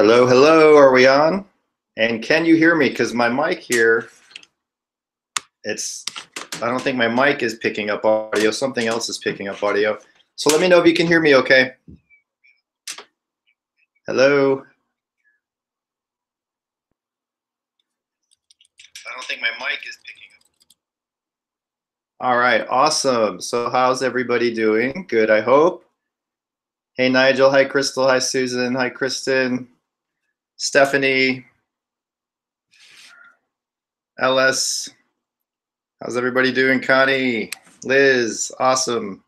Hello, hello, are we on? And can you hear me? Because my mic here, I don't think my mic is picking up audio. Something else is picking up audio. So let me know if you can hear me okay. Hello? I don't think my mic is picking up. All right, awesome. So how's everybody doing? Good, I hope. Hey, Nigel. Hi, Crystal. Hi, Susan. Hi, Kristen. Stephanie. Ellis. How's everybody doing? Connie, Liz, awesome.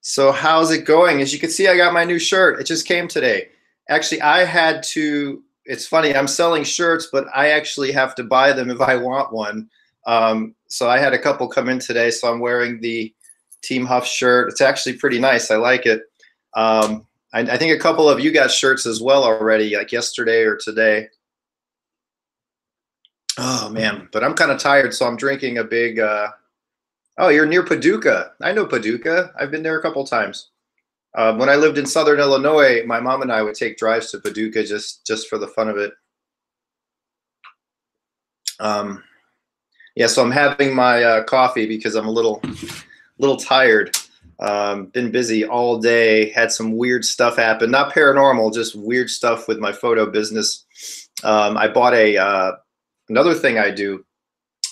So how's it going? As you can see, I got my new shirt. It just came today. Actually, it's funny, I'm selling shirts, but I actually have to buy them if I want one. So I had a couple come in today, so I'm wearing the Team Huff shirt. It's actually pretty nice. I like it. I think a couple of you got shirts as well already, like yesterday or today. Oh man, but I'm kind of tired, so I'm drinking a big. Oh, you're near Paducah. I know Paducah. I've been there a couple times. When I lived in Southern Illinois, my mom and I would take drives to Paducah just for the fun of it. Yeah, so I'm having my coffee because I'm a little tired. Been busy all day. Had some weird stuff happen. Not paranormal, just weird stuff with my photo business. I bought another thing I do.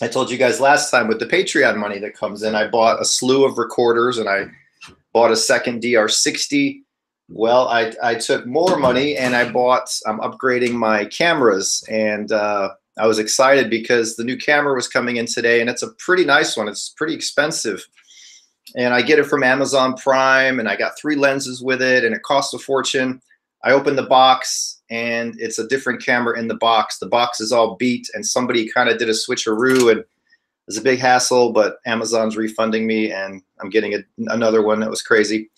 I told you guys last time with the Patreon money that comes in, I bought a slew of recorders and I bought a second DR60. Well, I took more money and I'm upgrading my cameras, and I was excited because the new camera was coming in today, and it's a pretty nice one. It's pretty expensive. And I get it from Amazon Prime, and I got 3 lenses with it, and it costs a fortune. I opened the box, and it's a different camera in the box. The box is all beat, and somebody kind of did a switcheroo, and it was a big hassle, but Amazon's refunding me, and I'm getting another one. That was crazy.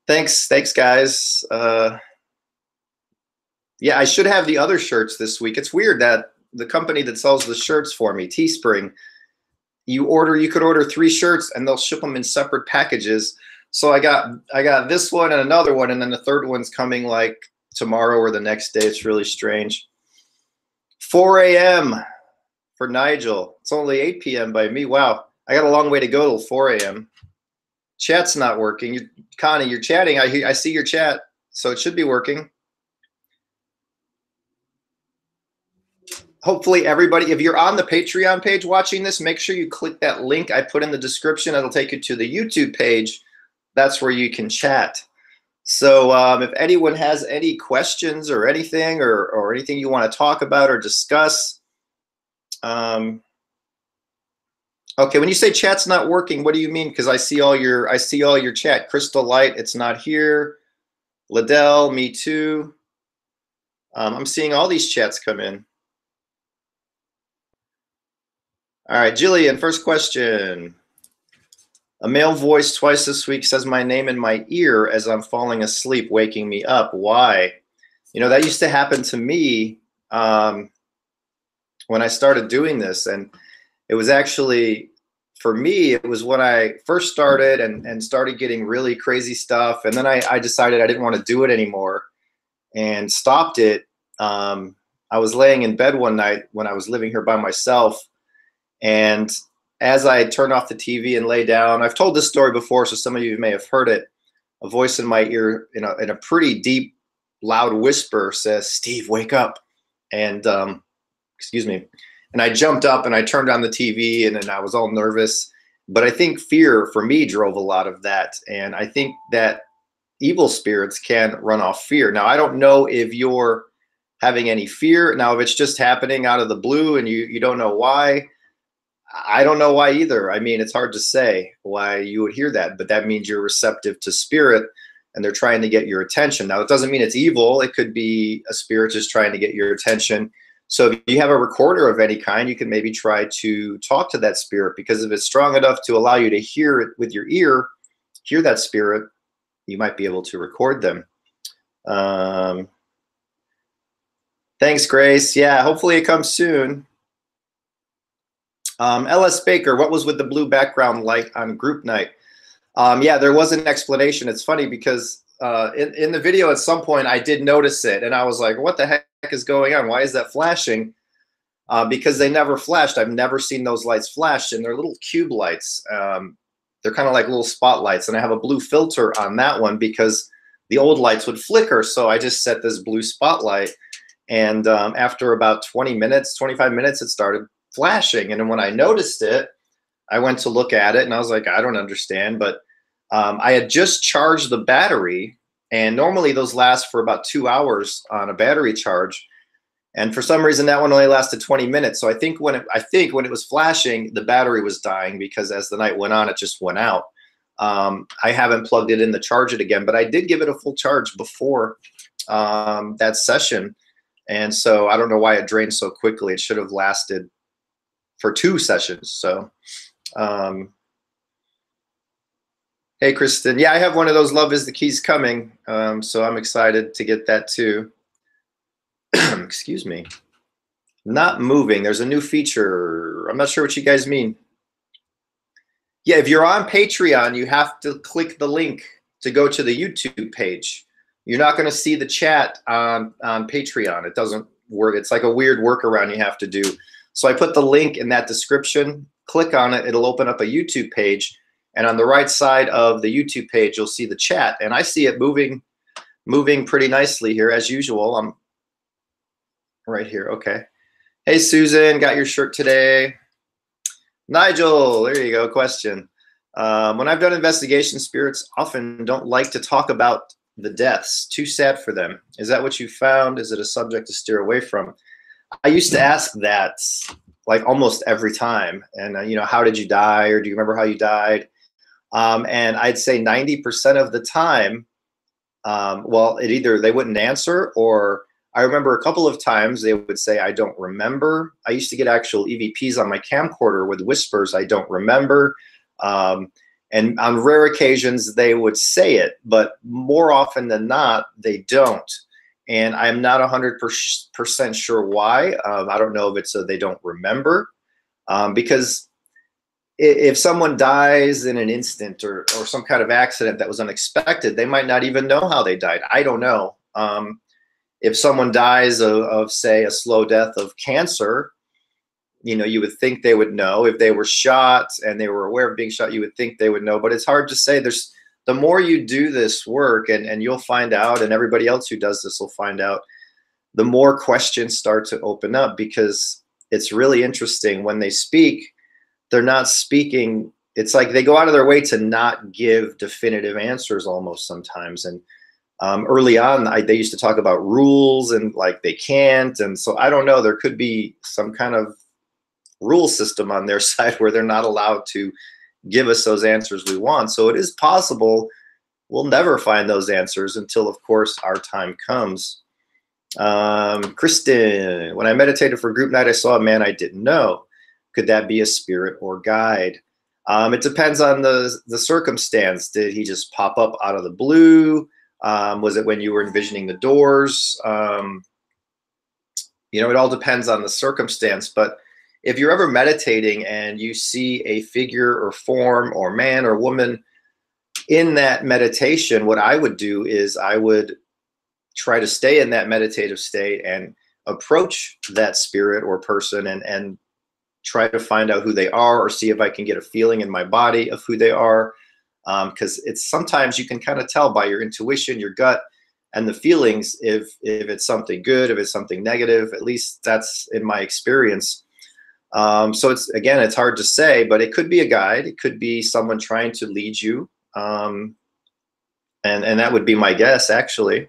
Thanks, guys. Yeah, I should have the other shirts this week. It's weird that the company that sells the shirts for me, Teespring, you could order 3 shirts, and they'll ship them in separate packages. So I got this one and another one, and then the third one's coming like tomorrow or the next day. It's really strange. 4 a.m. for Nigel. It's only 8 p.m. by me. Wow, I got a long way to go till 4 a.m. Chat's not working. Connie, you're chatting. I see your chat, so it should be working. Hopefully everybody, if you're on the Patreon page watching this, make sure you click that link I put in the description. It'll take you to the YouTube page. That's where you can chat. So if anyone has any questions or anything or anything you want to talk about or discuss. Okay, when you say chat's not working, what do you mean? Because I see all your chat. Crystal Light, it's not here. Liddell, me too. I'm seeing all these chats come in. All right, Jillian, first question. A male voice twice this week says my name in my ear as I'm falling asleep, waking me up. Why? You know, that used to happen to me when I started doing this. And it was actually, for me, it was when I first started and started getting really crazy stuff. And then I decided I didn't want to do it anymore and stopped it. I was laying in bed one night when I was living here by myself. And as I turned off the TV and lay down, I've told this story before, so some of you may have heard it. A voice in my ear, in a pretty deep, loud whisper, says, "Steve, wake up!" And excuse me. And I jumped up and I turned on the TV, and then I was all nervous. But I think fear for me drove a lot of that, and I think that evil spirits can run off fear. Now, I don't know if you're having any fear. Now, if it's just happening out of the blue and you don't know why. I don't know why either. I mean, it's hard to say why you would hear that, but that means you're receptive to spirit and they're trying to get your attention. Now, it doesn't mean it's evil. It could be a spirit just trying to get your attention. So if you have a recorder of any kind, you can maybe try to talk to that spirit, because if it's strong enough to allow you to hear it with your ear, hear that spirit, you might be able to record them. Thanks, Grace. Yeah, hopefully it comes soon. LS Baker, what was with the blue background light on group night? Yeah, there was an explanation. It's funny because in the video at some point I did notice it, and I was like, what the heck is going on? Why is that flashing? Because they never flashed. I've never seen those lights flash, and they're little cube lights. They're kind of like little spotlights, and I have a blue filter on that one because the old lights would flicker. So I just set this blue spotlight, and after about 20 minutes, 25 minutes, it started flashing. And then when I noticed it, I went to look at it, and I was like, I don't understand. But I had just charged the battery, and normally those last for about 2 hours on a battery charge. And for some reason, that one only lasted 20 minutes. So I think when it was flashing, the battery was dying because as the night went on, it just went out. I haven't plugged it in to charge it again, but I did give it a full charge before that session. And so I don't know why it drained so quickly. It should have lasted for 2 sessions. So, hey, Kristen. Yeah, I have one of those Love is the Keys coming. So I'm excited to get that too. Excuse me. Not moving. There's a new feature. I'm not sure what you guys mean. Yeah, if you're on Patreon, you have to click the link to go to the YouTube page. You're not going to see the chat on Patreon. It doesn't work. It's like a weird workaround you have to do. So I put the link in that description. Click on it. It'll open up a YouTube page. And on the right side of the YouTube page, you'll see the chat. And I see it moving pretty nicely here as usual. I'm right here. Okay. Hey, Susan, got your shirt today. Nigel, there you go. Question. When I've done investigation, spirits often don't like to talk about the deaths. Too sad for them. Is that what you found? Is it a subject to steer away from? I used to ask that like almost every time. And, you know, how did you die? Or do you remember how you died? And I'd say 90% of the time, well, it either they wouldn't answer, or I remember a couple of times they would say, I don't remember. I used to get actual EVPs on my camcorder with whispers, I don't remember. And on rare occasions, they would say it, but more often than not, they don't. And I'm not 100% sure why. I don't know if it's they don't remember. Because if someone dies in an instant or some kind of accident that was unexpected, they might not even know how they died. I don't know. If someone dies of, say, a slow death of cancer, you know, you would think they would know. If they were shot and they were aware of being shot, you would think they would know. But it's hard to say. The more you do this work, and you'll find out, and everybody else who does this will find out, the more questions start to open up, because it's really interesting. When they speak, they're not speaking. It's like they go out of their way to not give definitive answers almost sometimes. And early on, they used to talk about rules and like they can't. And so I don't know, there could be some kind of rule system on their side where they're not allowed to give us those answers we want. So it is possible we'll never find those answers until, of course, our time comes. Kristen, when I meditated for group night, I saw a man I didn't know. Could that be a spirit or guide? It depends on the circumstance. Did he just pop up out of the blue? Was it when you were envisioning the doors? You know, it all depends on the circumstance. But if you're ever meditating and you see a figure or form or man or woman in that meditation, what I would do is I would try to stay in that meditative state and approach that spirit or person and try to find out who they are, or see if I can get a feeling in my body of who they are. Because it's sometimes you can kind of tell by your intuition, your gut, and the feelings if it's something good, if it's something negative. At least that's in my experience. So it's hard to say, but it could be a guide. It could be someone trying to lead you. And that would be my guess, actually.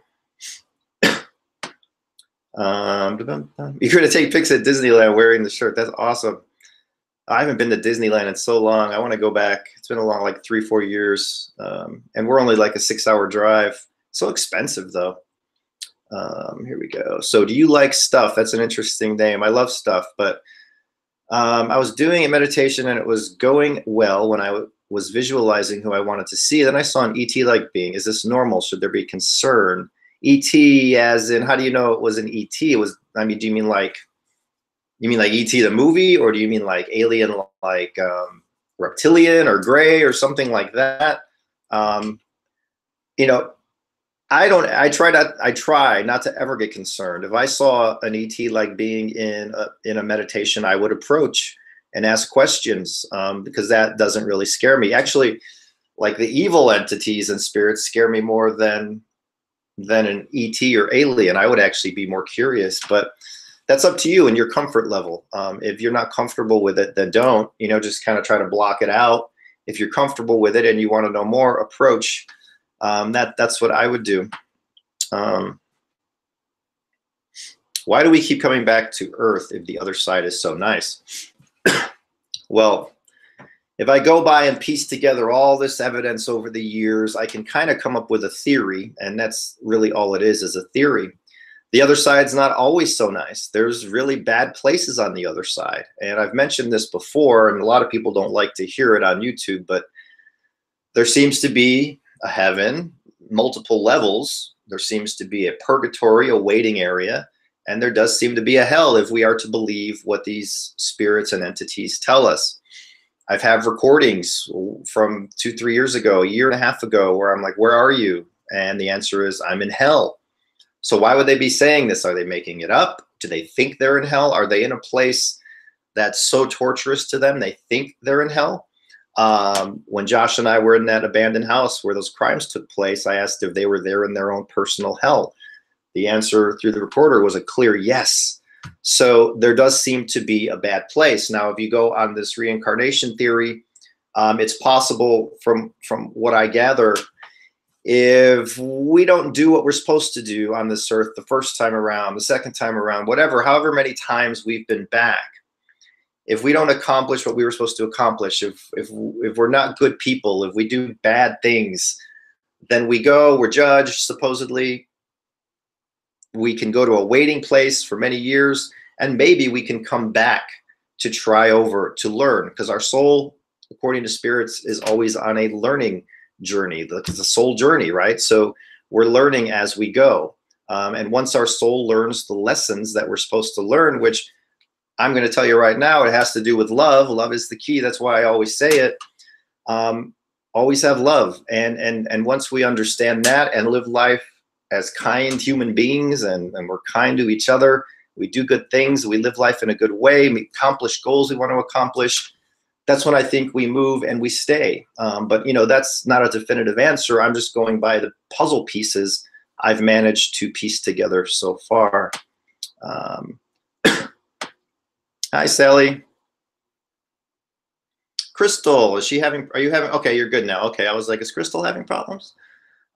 You're going to take pics at Disneyland wearing the shirt. That's awesome. I haven't been to Disneyland in so long. I want to go back. It's been a long, like 3-4 years. And we're only like a 6-hour drive. So expensive, though. Here we go. So do you like stuff? That's an interesting name. I love stuff, but I was doing a meditation and it was going well when I was visualizing who I wanted to see. Then I saw an ET-like being. Is this normal? Should there be concern? ET as in, how do you know it was an ET? It was, I mean, do you mean like ET the movie, or do you mean like alien, like reptilian or gray or something like that? You know, I try not to ever get concerned. If I saw an ET like being in a meditation, I would approach and ask questions, because that doesn't really scare me. Actually, like the evil entities and spirits scare me more than an ET or alien. I would actually be more curious, but that's up to you and your comfort level. If you're not comfortable with it, then don't, just kind of try to block it out. If you're comfortable with it and you want to know more, approach. That's what I would do. Why do we keep coming back to Earth if the other side is so nice? Well, if I go by and piece together all this evidence over the years, I can kind of come up with a theory, and that's really all it is a theory. The other side's not always so nice. There's really bad places on the other side. And I've mentioned this before, and a lot of people don't like to hear it on YouTube, but there seems to be a heaven, multiple levels. There seems to be a purgatory, a waiting area, and there does seem to be a hell if we are to believe what these spirits and entities tell us. I've had recordings from 2-3 years ago, a year and a half ago, where I'm like, where are you? And the answer is, I'm in hell. So why would they be saying this? Are they making it up? Do they think they're in hell? Are they in a place that's so torturous to them they think they're in hell? When Josh and I were in that abandoned house where those crimes took place, I asked if they were there in their own personal hell. The answer through the recorder was a clear yes. So there does seem to be a bad place. Now, if you go on this reincarnation theory, it's possible from what I gather, if we don't do what we're supposed to do on this earth the first time around, the second time around, whatever, however many times we've been back, if we don't accomplish what we were supposed to accomplish, if we're not good people, if we do bad things, then we're judged, supposedly. We can go to a waiting place for many years, and maybe we can come back to try over to learn, because our soul, according to spirits, is always on a learning journey. It's a soul journey, right? So we're learning as we go. And once our soul learns the lessons that we're supposed to learn, which I'm going to tell you right now, it has to do with love. Love is the key. That's why I always say it. Always have love. And once we understand that and live life as kind human beings, and we're kind to each other, we do good things, we live life in a good way, we accomplish goals we want to accomplish, that's when I think we move and we stay. But that's not a definitive answer. I'm just going by the puzzle pieces I've managed to piece together so far. Hi, Sally. Crystal, are you having, okay, you're good now. Okay, I was like, is Crystal having problems?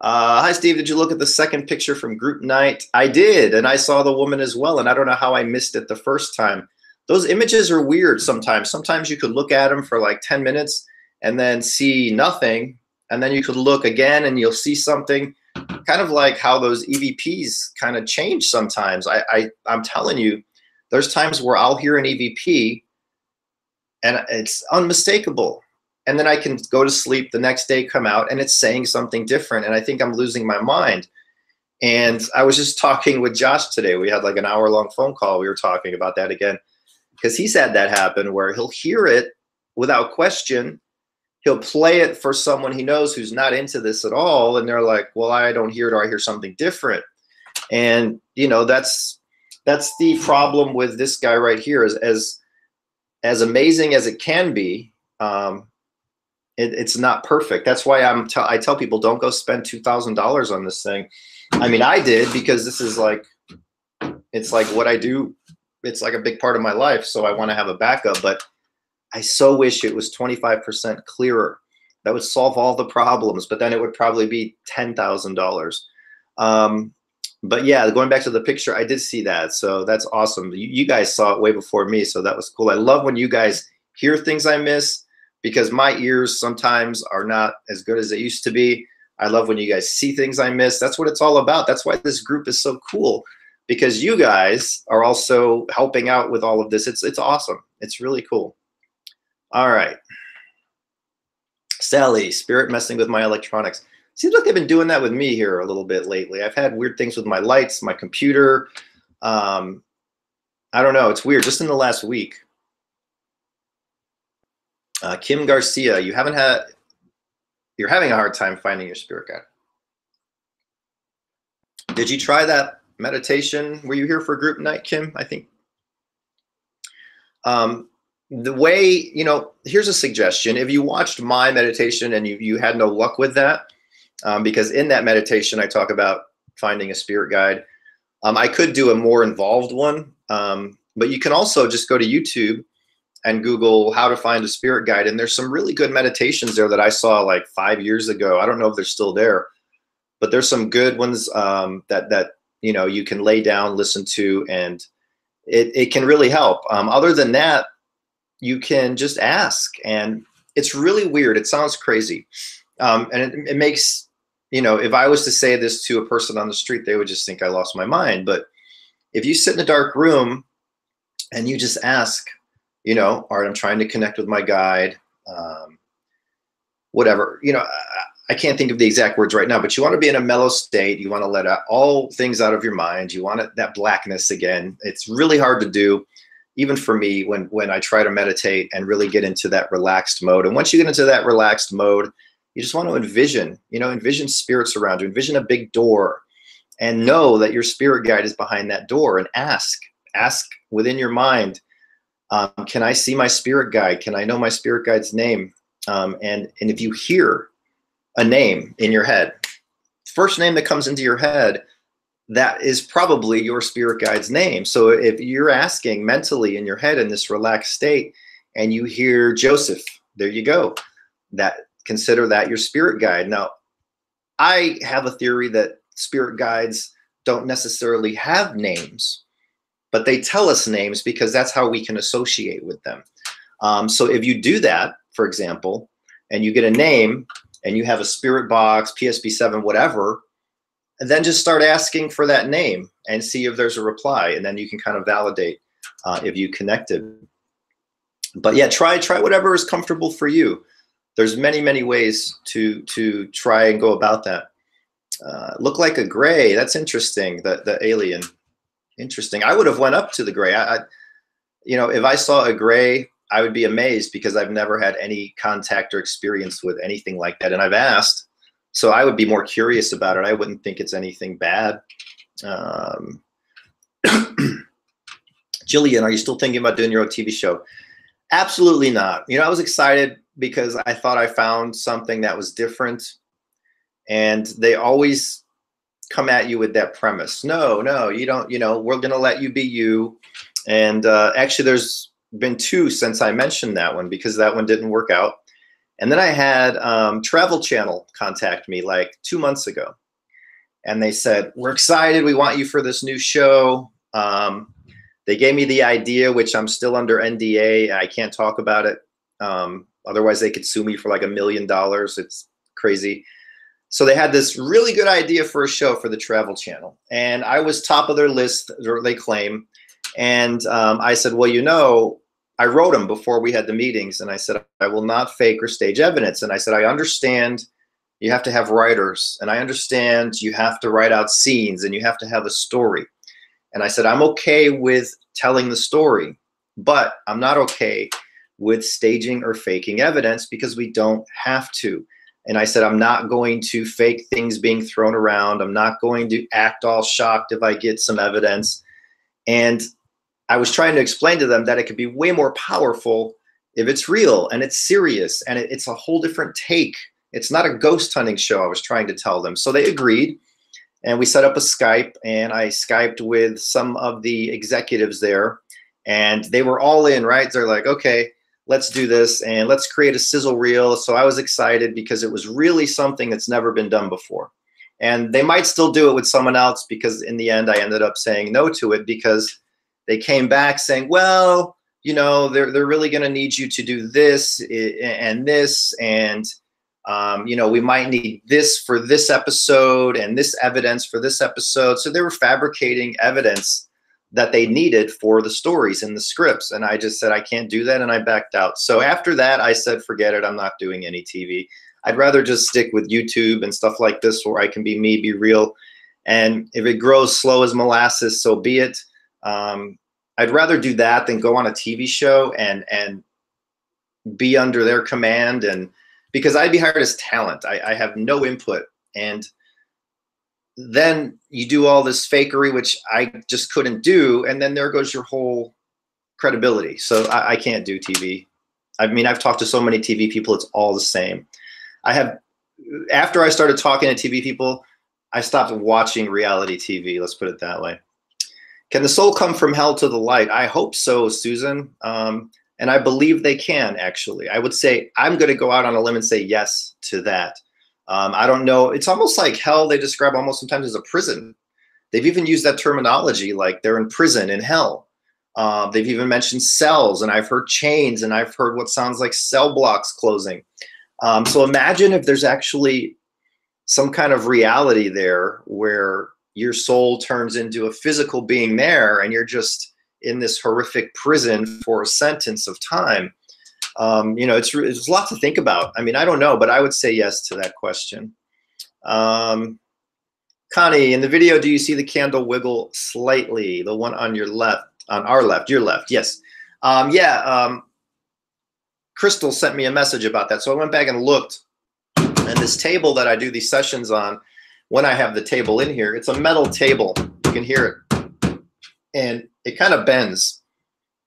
Hi, Steve. Did you look at the second picture from group night? I did, and I saw the woman as well, and I don't know how I missed it the first time. Those images are weird sometimes. Sometimes you could look at them for like 10 minutes and then see nothing, and then you could look again and you'll see something, kind of like how those EVPs kind of change sometimes. I'm telling you, there's times where I'll hear an EVP and it's unmistakable. And then I can go to sleep the next day, come out, and it's saying something different. And I think I'm losing my mind. And I was just talking with Josh today. We had like an hour-long phone call. We were talking about that again, because he's had that happen where he'll hear it without question. He'll play it for someone he knows who's not into this at all. And they're like, well, I don't hear it, or I hear something different. And, that's the problem with this guy right here. As amazing as it can be, it's not perfect. That's why I tell people, don't go spend $2,000 on this thing. I mean, I did, because this is like, it's like what I do. It's like a big part of my life. So I want to have a backup, but I so wish it was 25% clearer. That would solve all the problems, but then it would probably be $10,000. But yeah, going back to the picture, I did see that. So that's awesome. You guys saw it way before me. So that was cool. I love when you guys hear things I miss, because my ears sometimes are not as good as they used to be. I love when you guys see things I miss. That's what it's all about. That's why this group is so cool, because you guys are also helping out with all of this. It's awesome. It's really cool. All right. Sally, spirit messing with my electronics. Seems like they've been doing that with me here a little bit lately. I've had weird things with my lights, my computer. I don't know. It's weird. Just in the last week. Kim Garcia, you're having a hard time finding your spirit guide. Did you try that meditation? Were you here for group night, Kim? I think. The way, you know, here's a suggestion. If you watched my meditation and you had no luck with that, because in that meditation, I talk about finding a spirit guide. I could do a more involved one, but you can also just go to YouTube and Google how to find a spirit guide. And there's some really good meditations there that I saw like 5 years ago. I don't know if they're still there, but there's some good ones that you know, you can lay down, listen to, and it can really help. Other than that, you can just ask. And it's really weird. It sounds crazy. And it makes, you know, if I was to say this to a person on the street, they would just think I lost my mind. But if you sit in a dark room and you just ask, you know, all right, I'm trying to connect with my guide, whatever, you know, I can't think of the exact words right now, but you want to be in a mellow state. You want to let out all things out of your mind. You want that blackness again. It's really hard to do, even for me, when I try to meditate and really get into that relaxed mode. And once you get into that relaxed mode, you just want to envision, you know, envision spirits around you, envision a big door, and know that your spirit guide is behind that door, and ask within your mind, can I see my spirit guide? Can I know my spirit guide's name? And if you hear a name in your head, first name that comes into your head, that is probably your spirit guide's name. So if you're asking mentally in your head in this relaxed state and you hear Joseph, there you go. Consider that your spirit guide. Now, I have a theory that spirit guides don't necessarily have names, but they tell us names because that's how we can associate with them. So if you do that, for example, and you get a name and you have a spirit box, PSP7, whatever, and then just start asking for that name and see if there's a reply. And then you can kind of validate if you connected. But yeah, try whatever is comfortable for you. There's many ways to try and go about that. Look like a gray. That's interesting. The alien. Interesting. I would have went up to the gray. You know, if I saw a gray, I would be amazed because I've never had any contact or experience with anything like that. And I've asked. So I would be more curious about it. I wouldn't think it's anything bad. Jillian, are you still thinking about doing your own TV show? Absolutely not. You know, I was excited because I thought I found something that was different. And they always come at you with that premise. No, you don't, you know, we're going to let you be you. And actually, there's been 2 since I mentioned that one because that one didn't work out. And then I had Travel Channel contact me like 2 months ago. And they said, we're excited. We want you for this new show. They gave me the idea, which I'm still under NDA. I can't talk about it. Otherwise, they could sue me for like $1 million. It's crazy. So they had this really good idea for a show for the Travel Channel. And I was top of their list, or they claim. And I said, well, you know, I wrote them before we had the meetings, and I said, I will not fake or stage evidence. And I said, I understand you have to have writers, and I understand you have to write out scenes, and you have to have a story. And I said, I'm okay with telling the story, but I'm not okay with staging or faking evidence because we don't have to. And I said, I'm not going to fake things being thrown around. I'm not going to act all shocked if I get some evidence. And I was trying to explain to them that it could be way more powerful if it's real and it's serious and it's a whole different take. It's not a ghost hunting show, I was trying to tell them. So they agreed, and we set up a Skype, and I Skyped with some of the executives there, and they were all in, right? They're like, okay, let's do this, and let's create a sizzle reel. So I was excited because it was really something that's never been done before. And they might still do it with someone else because in the end, I ended up saying no to it because they came back saying, well, you know, they're really going to need you to do this and this, and you know, we might need this for this episode and this evidence for this episode. So they were fabricating evidence that they needed for the stories and the scripts. And I just said, I can't do that. And I backed out. So after that, I said, forget it. I'm not doing any TV. I'd rather just stick with YouTube and stuff like this where I can be me, be real. And if it grows slow as molasses, so be it. I'd rather do that than go on a TV show and be under their command, and because I'd be hired as talent. I have no input. And then you do all this fakery, which I just couldn't do. And then there goes your whole credibility. So I can't do TV. I mean, I've talked to so many TV people, it's all the same. After I started talking to TV people, I stopped watching reality TV. Let's put it that way. Can the soul come from hell to the light? I hope so, Susan. And I believe they can, actually. I would say, I'm going to go out on a limb and say yes to that. I don't know. It's almost like hell they describe almost sometimes as a prison. They've even used that terminology, like they're in prison in hell. They've even mentioned cells, and I've heard chains, and I've heard what sounds like cell blocks closing. So imagine if there's actually some kind of reality there where your soul turns into a physical being there, and you're just in this horrific prison for a sentence of time. You know, it's a lot to think about. I mean, I don't know, but I would say yes to that question. Connie, in the video, do you see the candle wiggle slightly? The one on your left, on our left, your left, yes. Crystal sent me a message about that. So I went back and looked, and this table that I do these sessions on, when I have the table in here, it's a metal table. You can hear it. And it kind of bends.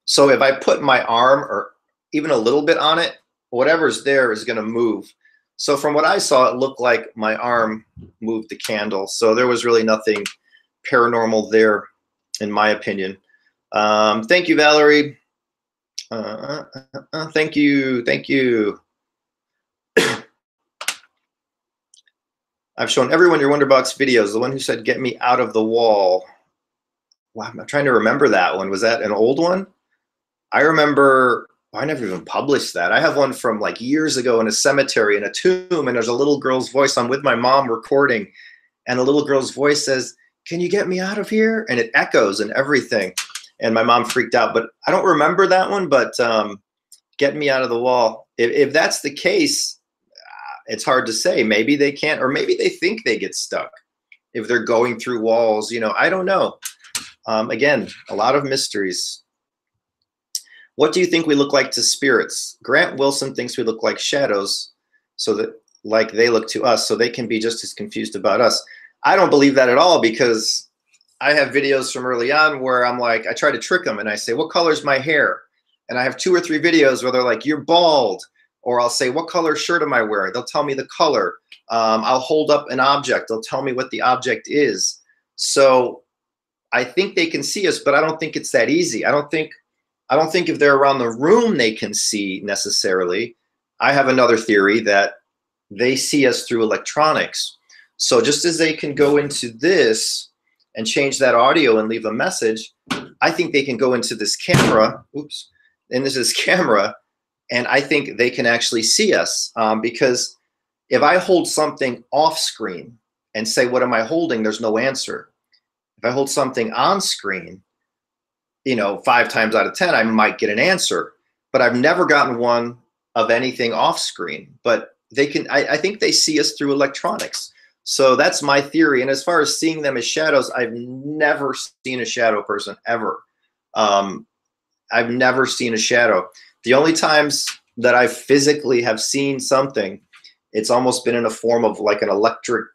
So if I put my arm or even a little bit on it, whatever's there is going to move. So from what I saw, it looked like my arm moved the candle. So there was really nothing paranormal there, in my opinion. Thank you, Valerie. Thank you. Thank you. I've shown everyone your Wonderbox videos. The one who said, get me out of the wall. Wow, I'm trying to remember that one. Was that an old one? I remember, I never even published that. I have one from like years ago in a cemetery in a tomb, and there's a little girl's voice. I'm with my mom recording, and a little girl's voice says, can you get me out of here? And it echoes and everything. And my mom freaked out, but I don't remember that one, but get me out of the wall. If that's the case, it's hard to say. Maybe they can't, or maybe they think they get stuck if they're going through walls. You know, I don't know. Again, a lot of mysteries. What do you think we look like to spirits? Grant Wilson thinks we look like shadows, so that like they look to us, so they can be just as confused about us. I don't believe that at all, because I have videos from early on where I'm like, I try to trick them and I say, what color's my hair? And I have 2 or 3 videos where they're like, you're bald. Or I'll say, what color shirt am I wearing? They'll tell me the color. I'll hold up an object. They'll tell me what the object is. So I think they can see us, but I don't think it's that easy. I don't think if they're around the room they can see necessarily. I have another theory that they see us through electronics. So just as they can go into this and change that audio and leave a message, I think they can go into this camera, and I think they can actually see us, because if I hold something off screen and say, what am I holding? There's no answer. If I hold something on screen, you know, 5 times out of 10, I might get an answer, but I've never gotten one of anything off screen. But they can, I think they see us through electronics. So that's my theory. And as far as seeing them as shadows, I've never seen a shadow person ever. I've never seen a shadow. The only times that I physically have seen something, it's almost been in a form of like an electric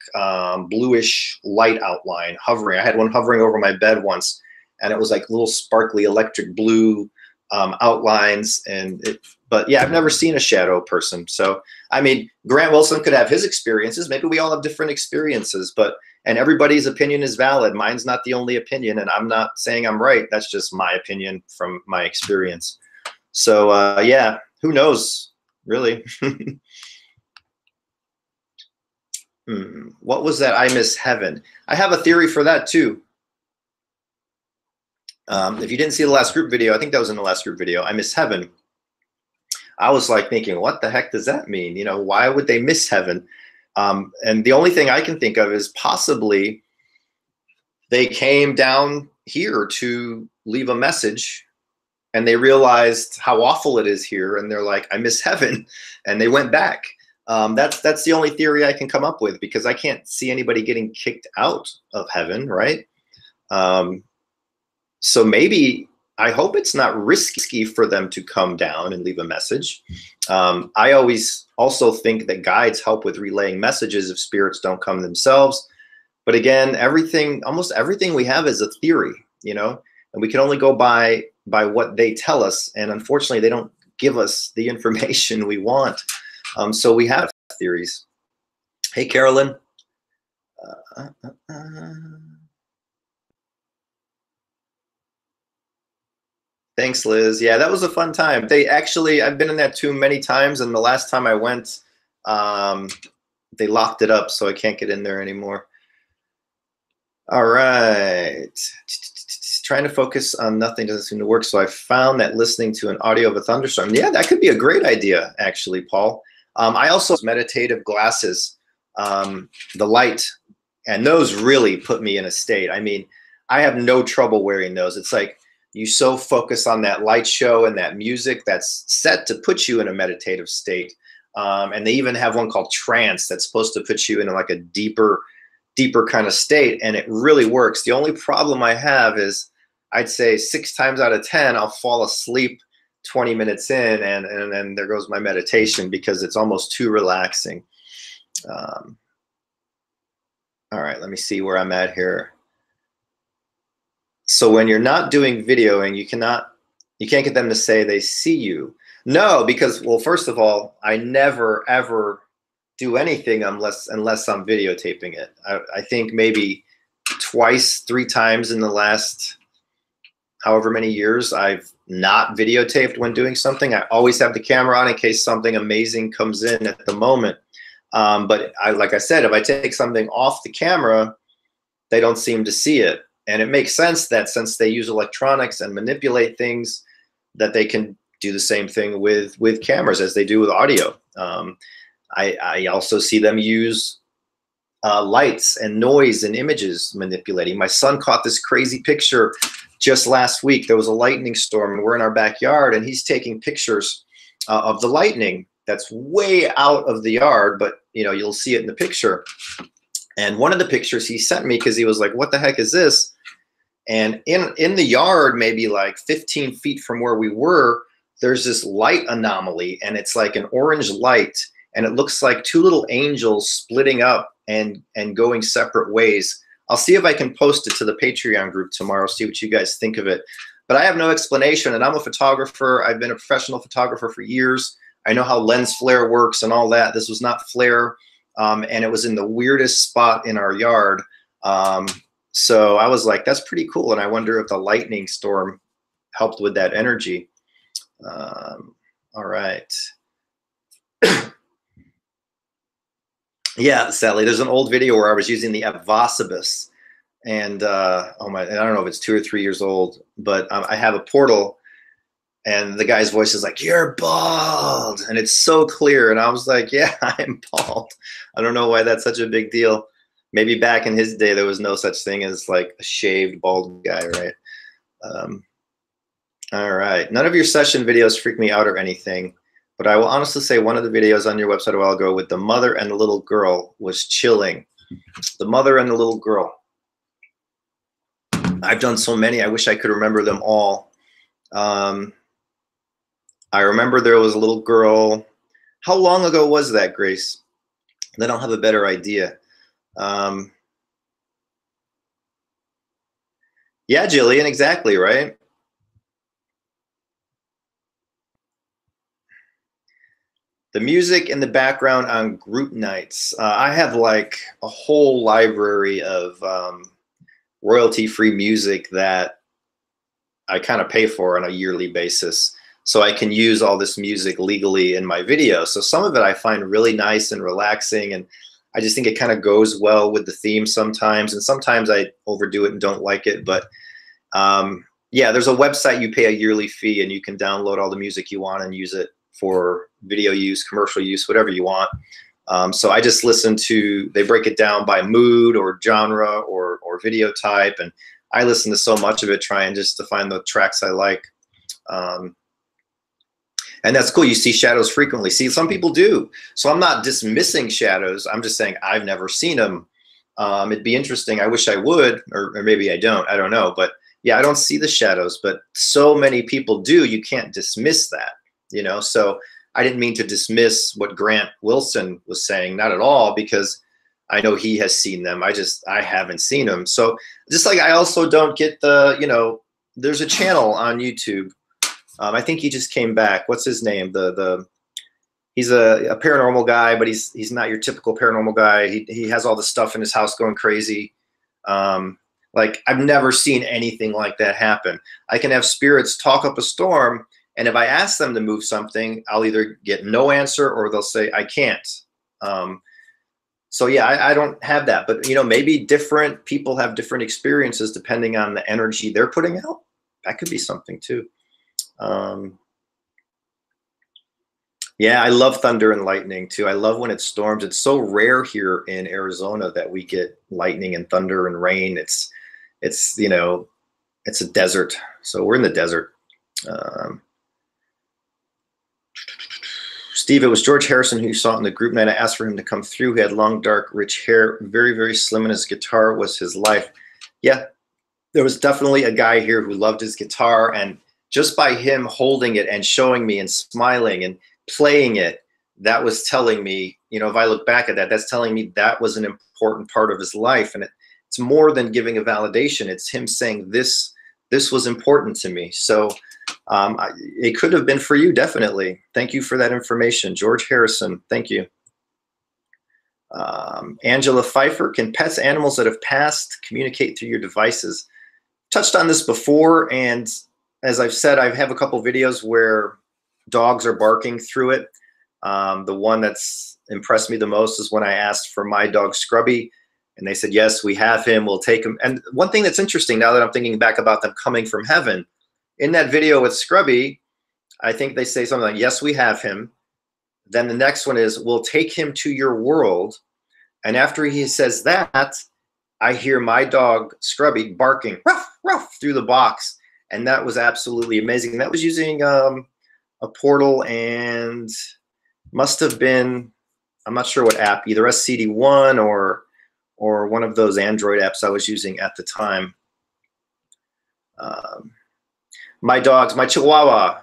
bluish light outline hovering. I had one hovering over my bed once, and it was like little sparkly electric blue outlines. But yeah, I've never seen a shadow person. So, I mean, Grant Wilson could have his experiences. Maybe we all have different experiences, and everybody's opinion is valid. Mine's not the only opinion, and I'm not saying I'm right. That's just my opinion from my experience. So yeah, who knows, really? What was that? I miss heaven. I have a theory for that too. If you didn't see the last group video, I think that was in the last group video, I miss heaven. I was like thinking, what the heck does that mean? You know, why would they miss heaven? And the only thing I can think of is possibly they came down here to leave a message, and they realized how awful it is here, and they're like, I miss heaven, and they went back. That's the only theory I can come up with, because I can't see anybody getting kicked out of heaven, right? So maybe, I hope it's not risky for them to come down and leave a message. I always also think that guides help with relaying messages if spirits don't come themselves. But again, almost everything we have is a theory, you know, and we can only go by what they tell us. And unfortunately, they don't give us the information we want. So we have theories. Hey, Carolyn. Thanks, Liz. Yeah, that was a fun time. I've been in that tomb many times, and the last time I went, they locked it up, so I can't get in there anymore. All right. Trying to focus on nothing doesn't seem to work, so I found that listening to an audio of a thunderstorm. Yeah, that could be a great idea, actually, Paul. I also have meditative glasses, the light, and those really put me in a state. I mean, I have no trouble wearing those. It's like you so focus on that light show and that music that's set to put you in a meditative state. And they even have one called trance that's supposed to put you in like a deeper kind of state, and it really works. The only problem I have is I'd say 6 times out of 10 I'll fall asleep 20 minutes in, and then there goes my meditation because it's almost too relaxing. All right, let me see where I'm at here. So when you're not doing videoing, you can't get them to say they see you. No, because, well, first of all, I never ever do anything unless I'm videotaping it. I think maybe 2, 3 times in the last however many years I've not videotaped when doing something. I always have the camera on in case something amazing comes in at the moment. But like I said, if I take something off the camera, they don't seem to see it. And it makes sense that since they use electronics and manipulate things, that they can do the same thing with cameras as they do with audio. I also see them use lights and noise and images manipulating. My son caught this crazy picture just last week. There was a lightning storm, and we're in our backyard, and he's taking pictures of the lightning that's way out of the yard, but you know, you'll see it in the picture. And one of the pictures he sent me, because he was like, what the heck is this? And in the yard, maybe like 15 feet from where we were, there's this light anomaly, and it's like an orange light, and it looks like 2 little angels splitting up and going separate ways. I'll see if I can post it to the Patreon group tomorrow, see what you guys think of it. But I have no explanation, and I'm a photographer. I've been a professional photographer for years. I know how lens flare works and all that. This was not flare, and it was in the weirdest spot in our yard. So I was like, that's pretty cool, and I wonder if the lightning storm helped with that energy. All right. Yeah, Sally, there's an old video where I was using the app Vossibus, and I don't know if it's 2 or 3 years old, but I have a portal, and the guy's voice is like, "You're bald," and it's so clear, and I was like, "Yeah, I'm bald." I don't know why that's such a big deal. Maybe back in his day there was no such thing as like a shaved bald guy, right? All right, none of your session videos freak me out or anything. But I will honestly say one of the videos on your website a while ago with the mother and the little girl was chilling. The mother and the little girl. I've done so many, I wish I could remember them all. I remember there was a little girl. How long ago was that, Grace? Then I'll have a better idea. Yeah, Jillian, exactly, right? The music in the background on group nights. I have like a whole library of royalty-free music that I kind of pay for on a yearly basis. So I can use all this music legally in my video. So some of it I find really nice and relaxing, and I just think it kind of goes well with the theme sometimes. And sometimes I overdo it and don't like it. But yeah, there's a website you pay a yearly fee, and you can download all the music you want and use it for video use, commercial use, whatever you want. So I just listen to, they break it down by mood or genre or video type, and I listen to so much of it trying just to find the tracks I like. And that's cool. You see shadows frequently. See, some people do. So I'm not dismissing shadows. I'm just saying I've never seen them. It'd be interesting. I wish I would, or maybe I don't. I don't know. But yeah, I don't see the shadows, but so many people do. You can't dismiss that. You know, so I didn't mean to dismiss what Grant Wilson was saying, not at all, because I know he has seen them. I haven't seen them. So just like I also don't get the, you know, there's a channel on YouTube. I think he just came back. What's his name? He's a paranormal guy, but he's not your typical paranormal guy. He has all the stuff in his house going crazy. Like I've never seen anything like that happen. I can have spirits talk up a storm, and if I ask them to move something, I'll either get no answer or they'll say I can't. So yeah, I don't have that, but you know, maybe different people have different experiences depending on the energy they're putting out. That could be something too. Yeah, I love thunder and lightning too. I love when it storms. It's so rare here in Arizona that we get lightning and thunder and rain. It's you know, it's a desert. So we're in the desert. Steve, it was George Harrison who you saw in the group night. I asked for him to come through. He had long, dark, rich hair, very, very slim, and his guitar was his life. Yeah, there was definitely a guy here who loved his guitar, and just by him holding it and showing me and smiling and playing it, that was telling me, you know, if I look back at that, that's telling me that was an important part of his life. And it's more than giving a validation. It's him saying this was important to me. So it could have been for you, definitely. Thank you for that information. George Harrison, thank you. Angela Pfeiffer, can pets, animals that have passed communicate through your devices? Touched on this before, and as I've said, I have a couple videos where dogs are barking through it. The one that's impressed me the most is when I asked for my dog Scrubby, and they said, yes, we have him, we'll take him. And one thing that's interesting now that I'm thinking back about them coming from heaven, in that video with Scrubby, I think they say something like, yes, we have him. Then the next one is, we'll take him to your world. And after he says that, I hear my dog Scrubby barking, ruff, ruff, through the box. And that was absolutely amazing. That was using a portal, and must have been, I'm not sure what app, either SCD1 or one of those Android apps I was using at the time. My dogs, my Chihuahua,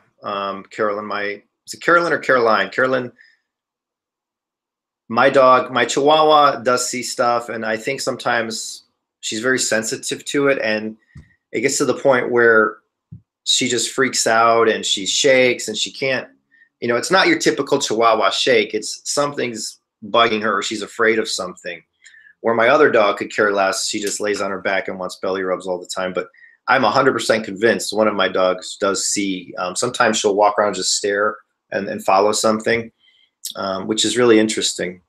Carolyn, is it Carolyn or Caroline? Carolyn, my dog, my Chihuahua does see stuff, and I think sometimes she's very sensitive to it, and it gets to the point where she just freaks out and she shakes and she can't, you know, it's not your typical Chihuahua shake. It's something's bugging her or she's afraid of something. Where my other dog could care less. She just lays on her back and wants belly rubs all the time. But I'm 100% convinced one of my dogs does see. Sometimes she'll walk around and just stare and follow something, which is really interesting.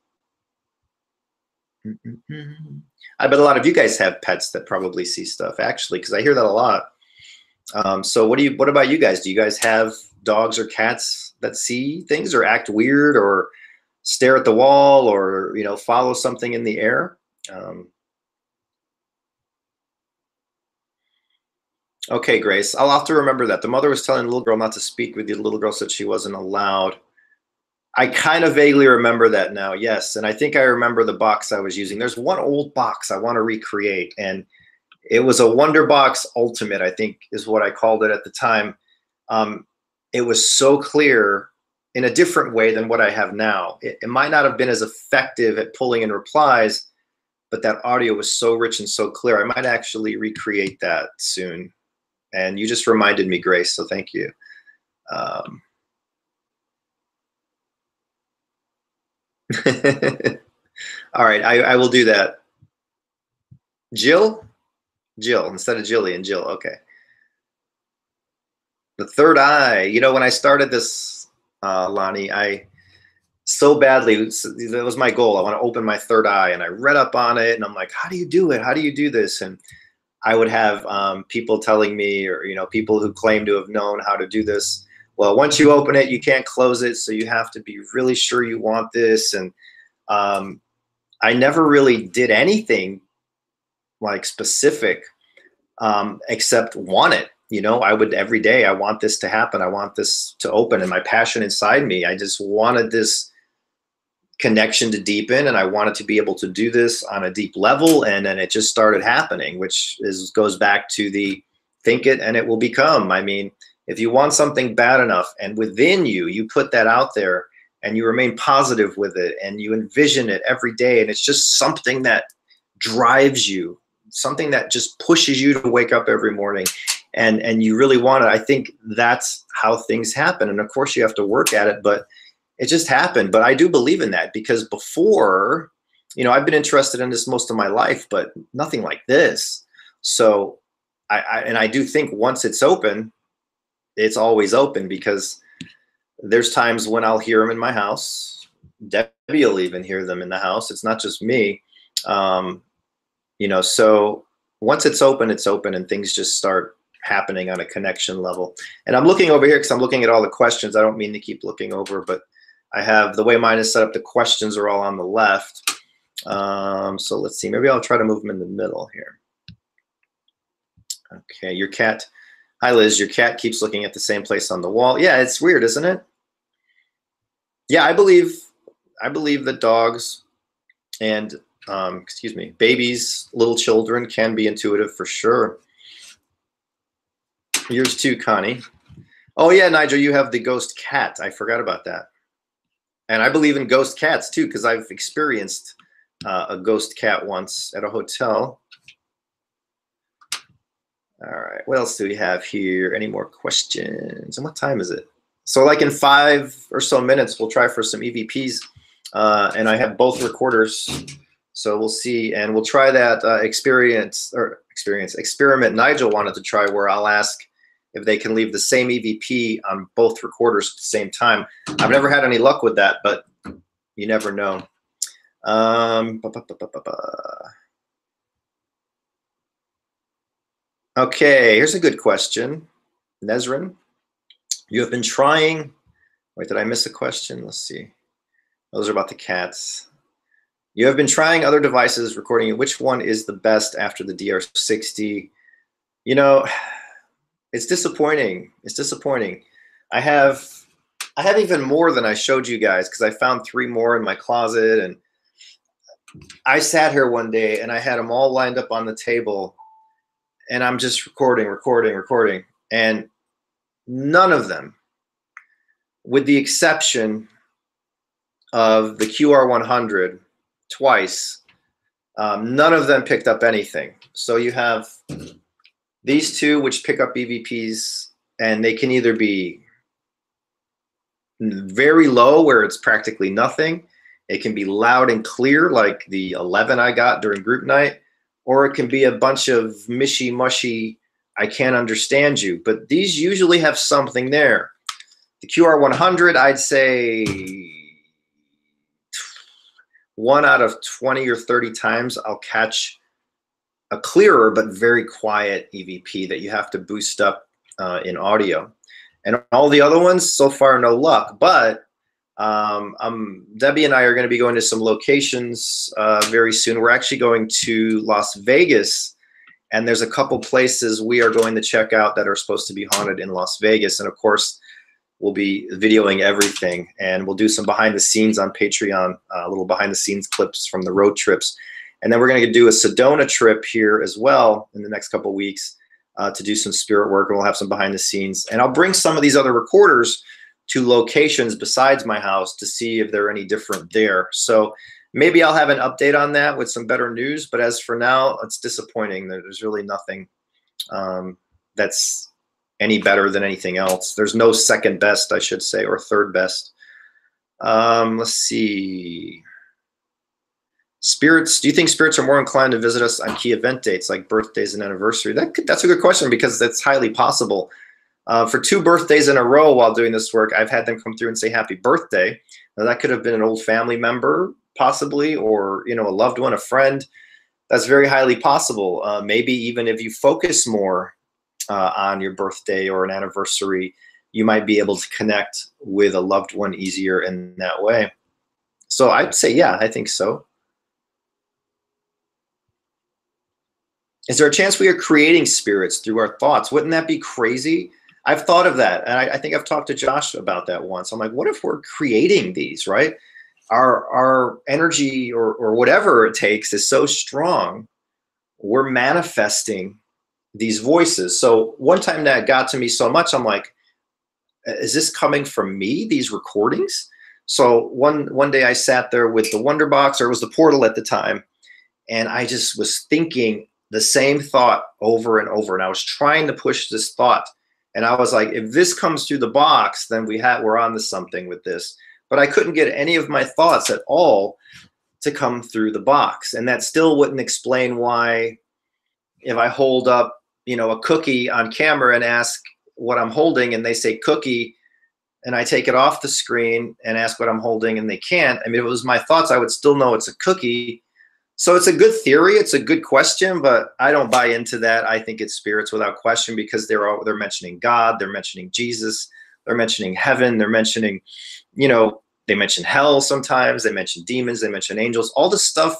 I bet a lot of you guys have pets that probably see stuff, actually, because I hear that a lot. So what about you guys? Do you guys have dogs or cats that see things or act weird or stare at the wall or, you know, follow something in the air? Okay, Grace, I'll have to remember that. The mother was telling the little girl not to speak with you. The little girl said she wasn't allowed. I kind of vaguely remember that now, yes. And I think I remember the box I was using. There's one old box I want to recreate, and it was a Wonder Box Ultimate, I think is what I called it at the time. It was so clear in a different way than what I have now. It might not have been as effective at pulling in replies, but that audio was so rich and so clear. I might actually recreate that soon. And you just reminded me, Grace, so thank you. All right, I will do that. Jill instead of Jillian, Jill, okay. The third eye, you know, when I started this, Lonnie, I so badly, that was my goal. I want to open my third eye, and I read up on it, and I'm like, how do you do it? How do you do this? And I would have people telling me, or, you know, people who claim to have known how to do this. Well, once you open it, you can't close it. So you have to be really sure you want this. And I never really did anything like specific except want it. You know, I would every day, I want this to happen. I want this to open, and my passion inside me, I just wanted this connection to deepen, and I wanted to be able to do this on a deep level. And then it just started happening, which goes back to the think it and it will become. I mean, if you want something bad enough and within you, you put that out there and you remain positive with it, and you envision it every day, and it's just something that drives you, something that just pushes you to wake up every morning, and you really want it. I think that's how things happen. And of course you have to work at it, but it just happened. But I do believe in that, because before, I've been interested in this most of my life, but nothing like this. So I do think once it's open, it's always open, because there's times when I'll hear them in my house. Debbie will even hear them in the house. It's not just me. So once it's open, and things just start happening on a connection level. And I'm looking over here because I'm looking at all the questions. I don't mean to keep looking over, but I have, the way mine is set up, the questions are all on the left. So let's see, maybe I'll try to move them in the middle here. Okay, your cat, hi Liz, your cat keeps looking at the same place on the wall. Yeah, it's weird, isn't it? Yeah, I believe that dogs and babies, little children can be intuitive for sure. Yours too, Connie. Oh yeah, Nigel, you have the ghost cat. I forgot about that. And I believe in ghost cats too, because I've experienced a ghost cat once at a hotel. All right, what else do we have here? Any more questions? And what time is it? So like in 5 or so minutes, we'll try for some EVPs. And I have both recorders. So we'll see, and we'll try that experiment Nigel wanted to try, where I'll ask if they can leave the same EVP on both recorders at the same time. I've never had any luck with that, but you never know. Okay, here's a good question. Nezrin, you have been trying, wait, did I miss a question? Let's see. Those are about the cats. You have been trying other devices recording it. Which one is the best after the DR60? It's disappointing. It's disappointing. I have even more than I showed you guys, because I found 3 more in my closet, and I sat here one day and I had them all lined up on the table, and I'm just recording, and none of them, with the exception of the QR100 twice, none of them picked up anything. So you have these 2 which pick up EVPs, and they can either be very low where it's practically nothing. It can be loud and clear like the 11 I got during group night, or it can be a bunch of mishy-mushy, I can't understand you. But these usually have something there. The QR100, I'd say 1 out of 20 or 30 times I'll catch a clearer but very quiet EVP that you have to boost up in audio. And all the other ones, so far, no luck. But Debbie and I are going to be going to some locations very soon. We're actually going to Las Vegas, and there's a couple places we are going to check out that are supposed to be haunted in Las Vegas. And of course, we'll be videoing everything, and we'll do some behind the scenes on Patreon, little behind the scenes clips from the road trips. And then we're going to do a Sedona trip here as well in the next couple of weeks to do some spirit work, and we'll have some behind the scenes. And I'll bring some of these other recorders to locations besides my house to see if they're any different there. So maybe I'll have an update on that with some better news. But as for now, it's disappointing. There's really nothing that's any better than anything else. There's no second best, I should say, or third best. Let's see. Spirits, do you think spirits are more inclined to visit us on key event dates like birthdays and anniversary? That's a good question, because that's highly possible. For 2 birthdays in a row while doing this work, I've had them come through and say happy birthday. Now, that could have been an old family member, possibly, or a loved one, a friend. That's very highly possible. Maybe even if you focus more on your birthday or an anniversary, you might be able to connect with a loved one easier in that way. So I'd say, yeah, I think so. Is there a chance we are creating spirits through our thoughts? Wouldn't that be crazy? I've thought of that, and I think I've talked to Josh about that once. I'm like, what if we're creating these, right? Our energy or whatever it takes is so strong, we're manifesting these voices. So one time that got to me so much, I'm like, is this coming from me, these recordings? So one day I sat there with the Wonder Box, or it was the Portal at the time, and I just was thinking the same thought over and over, and I was trying to push this thought, and I was like, if this comes through the box, then we're on to something with this. But I couldn't get any of my thoughts at all to come through the box, and that still wouldn't explain why, if I hold up, a cookie on camera and ask what I'm holding, and they say cookie, and I take it off the screen and ask what I'm holding, and they can't. I mean, if it was my thoughts, I would still know it's a cookie. So it's a good theory. It's a good question, but I don't buy into that. I think it's spirits without question, because they're mentioning God, they're mentioning Jesus, they're mentioning heaven, they're mentioning, they mention hell sometimes, they mention demons, they mention angels, all the stuff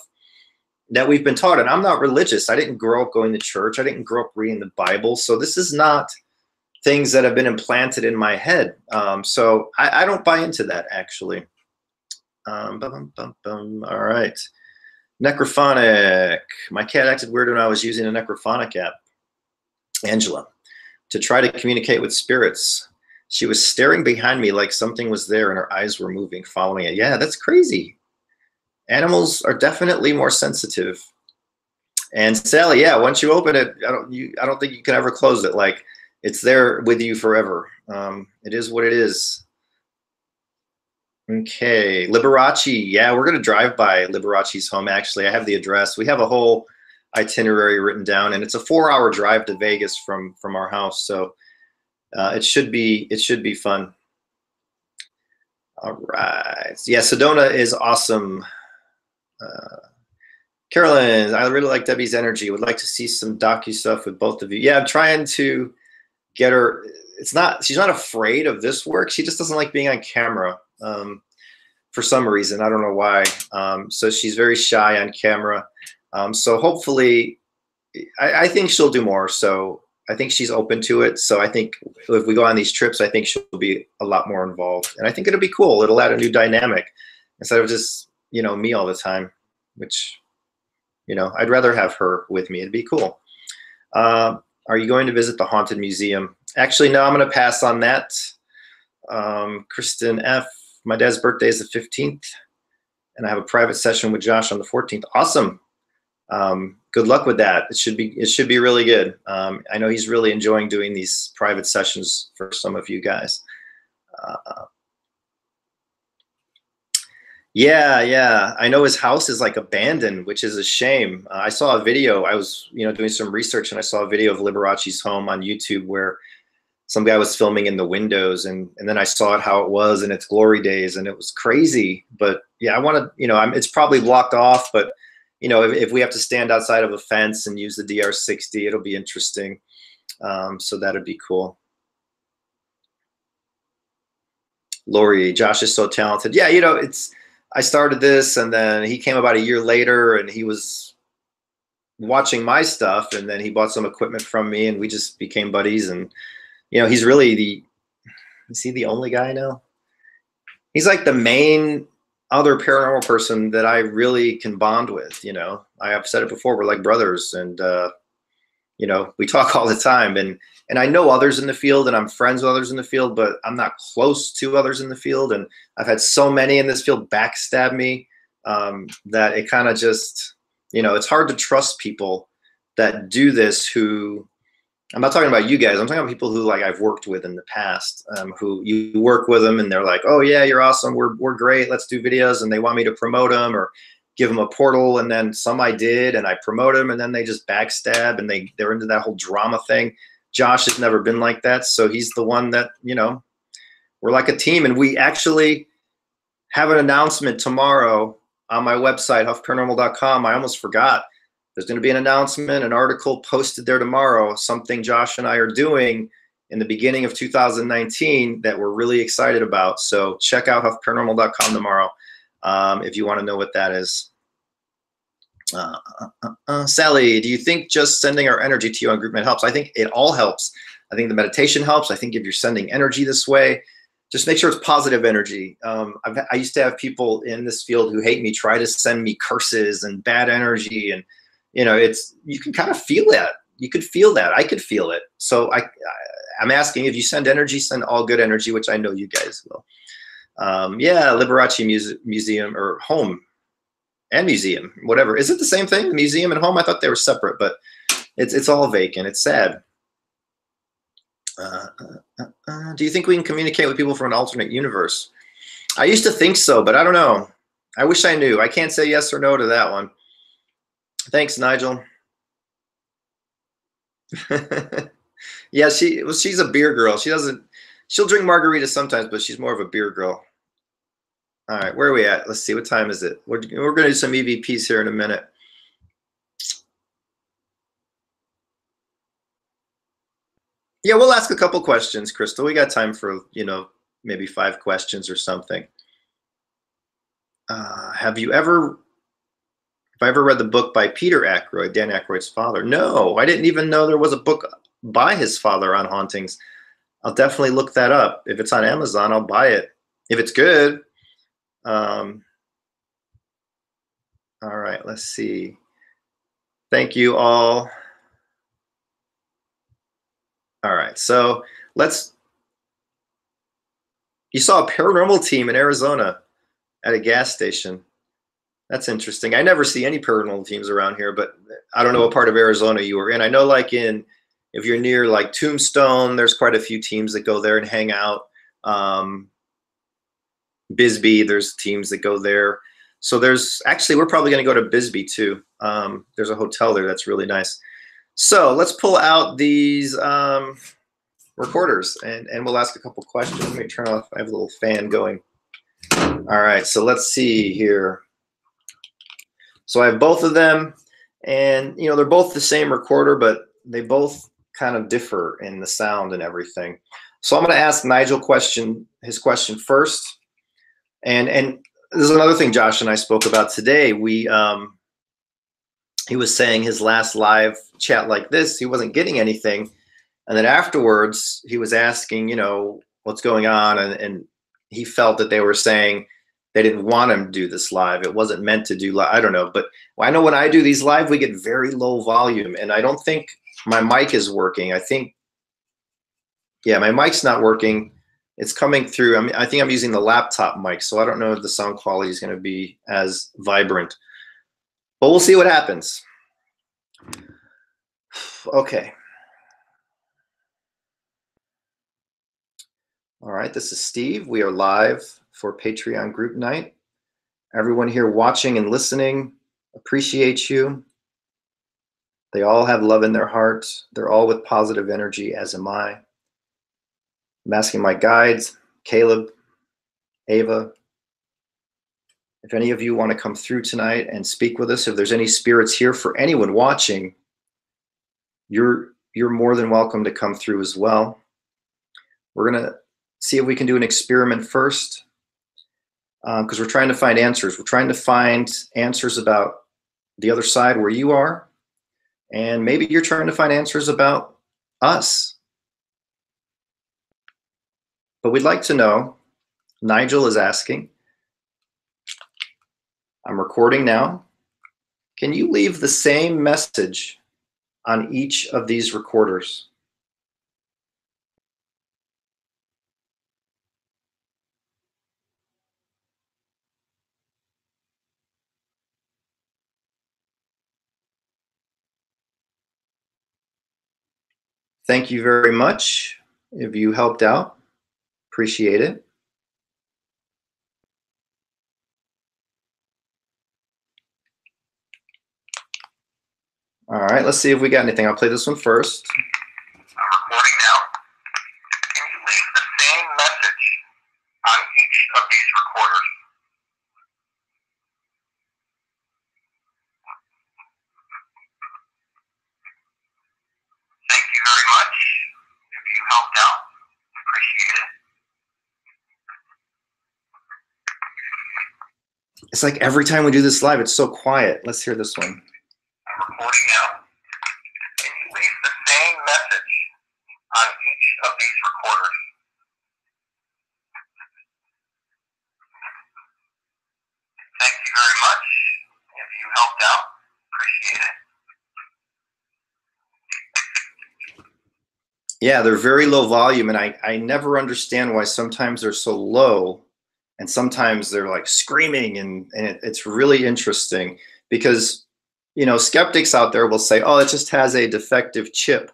that we've been taught. And I'm not religious. I didn't grow up going to church. I didn't grow up reading the Bible. So this is not things that have been implanted in my head. So I don't buy into that, actually. All right. Necrophonic. My cat acted weird when I was using a Necrophonic app, Angela, to try to communicate with spirits. She was staring behind me like something was there, and her eyes were moving, following it. Yeah, that's crazy. Animals are definitely more sensitive. And Sally, yeah, once you open it, I don't think you can ever close it. Like, it's there with you forever. It is what it is. Okay, Liberace. Yeah, we're going to drive by Liberace's home, actually. I have the address. We have a whole itinerary written down, and it's a 4-hour drive to Vegas from our house. So it should be fun. All right. Yeah, Sedona is awesome. Carolyn, I really like Debbie's energy. Would like to see some docu stuff with both of you. Yeah, I'm trying to get her. She's not afraid of this work. She just doesn't like being on camera for some reason. I don't know why. So she's very shy on camera. So hopefully, I think she'll do more. So I think she's open to it. So I think if we go on these trips, I think she'll be a lot more involved. And I think it'll be cool. It'll add a new dynamic instead of just, me all the time, which, I'd rather have her with me. It'd be cool. Are you going to visit the Haunted Museum? Actually, no, I'm going to pass on that. Kristen F., my dad's birthday is the 15th, and I have a private session with Josh on the 14th. Awesome. Good luck with that. It should be really good. I know he's really enjoying doing these private sessions for some of you guys. Yeah. I know his house is like abandoned, which is a shame. I saw a video. I was, doing some research, and I saw a video of Liberace's home on YouTube where some guy was filming in the windows, and then I saw it how it was in its glory days, and it was crazy. But yeah, I want to, it's probably blocked off, but if we have to stand outside of a fence and use the DR60, it'll be interesting. So that'd be cool. Lori, Josh is so talented. Yeah, I started this, and then he came about a year later, and he was watching my stuff, and then he bought some equipment from me, and we just became buddies. And he's really is he the only guy now? He's like the main other paranormal person that I really can bond with. I have said it before, we're like brothers, and we talk all the time, and I know others in the field, and I'm friends with others in the field, but I'm not close to others in the field. And I've had so many in this field backstab me that it kind of just, it's hard to trust people that do this who, I'm not talking about you guys, I'm talking about people who I've worked with in the past, who you work with them and they're like, oh yeah, you're awesome, we're great, let's do videos, and they want me to promote them or give them a portal, and then some I did, and I promote them, and then they just backstab, and they're into that whole drama thing. Josh has never been like that, so he's the one that, we're like a team. And we actually have an announcement tomorrow on my website, huffparanormal.com. I almost forgot. There's going to be an announcement, an article posted there tomorrow, something Josh and I are doing in the beginning of 2019 that we're really excited about. So check out huffparanormal.com tomorrow if you want to know what that is. Sally, do you think just sending our energy to you on GroupMed helps? I think it all helps. I think the meditation helps. I think if you're sending energy this way, just make sure it's positive energy. I used to have people in this field who hate me try to send me curses and bad energy, and you can kind of feel that. You could feel that. I could feel it. So I'm asking, if you send energy, send all good energy, which I know you guys will. Yeah, Liberace Museum or home and museum, whatever. Is it the same thing? Museum and home? I thought they were separate, but it's all vacant. It's sad. Do you think we can communicate with people from an alternate universe? I used to think so, but I don't know. I wish I knew. I can't say yes or no to that one. Thanks, Nigel. Yeah, she's a beer girl. She'll drink margaritas sometimes, but she's more of a beer girl. All right, where are we at? Let's see, what time is it? We're going to do some EVPs here in a minute. Yeah, we'll ask a couple questions, Crystal. We got time for, maybe 5 questions or something. Have I ever read the book by Peter Aykroyd, Dan Aykroyd's father? No, I didn't even know there was a book by his father on hauntings. I'll definitely look that up. If it's on Amazon, I'll buy it. If it's good. All right, let's see. Thank you all. All right, so you saw a paranormal team in Arizona at a gas station. That's interesting. I never see any paranormal teams around here, but I don't know what part of Arizona you were in. I know if you're near like Tombstone, there's quite a few teams that go there and hang out. Bisbee, there's teams that go there. So we're probably going to go to Bisbee too. There's a hotel there that's really nice. So let's pull out these recorders and we'll ask a couple questions. Let me turn off. I have a little fan going. All right, so let's see here. So I have both of them, and they're both the same recorder, but they both kind of differ in the sound and everything. So I'm going to ask Nigel his question first. And this is another thing Josh and I spoke about today. He was saying his last live chat like this, he wasn't getting anything. And then afterwards, he was asking, what's going on. And he felt that they were saying they didn't want him to do this live. It wasn't meant to do live. I don't know. But I know when I do these live, we get very low volume. And I don't think my mic is working. I think, yeah, my mic's not working. It's coming through. I think I'm using the laptop mic, so I don't know if the sound quality is going to be as vibrant. But we'll see what happens. Okay. All right, this is Steve. We are live for Patreon group night. Everyone here watching and listening, appreciate you. They all have love in their hearts. They're all with positive energy, as am I. I'm asking my guides, Caleb, Ava, if any of you want to come through tonight and speak with us, if there's any spirits here for anyone watching, you're more than welcome to come through as well. We're going to see if we can do an experiment first, because we're trying to find answers. We're trying to find answers about the other side where you are, and maybe you're trying to find answers about us. But we'd like to know, Nigel is asking, I'm recording now. Can you leave the same message on each of these recorders? Thank you very much. If you helped out, appreciate it. All right, let's see if we got anything. I'll play this one first. I'm recording now. Can you leave the same message on each of these recorders? Thank you very much. If you helped out, appreciate it. It's like every time we do this live, it's so quiet. Let's hear this one. I'm recording now. Can you leave the same message on each of these recorders? Thank you very much. If you helped out, appreciate it. Yeah, they're very low volume, and I never understand why sometimes they're so low and sometimes they're like screaming, and it's really interesting because, you know, skeptics out there will say, oh, it just has a defective chip,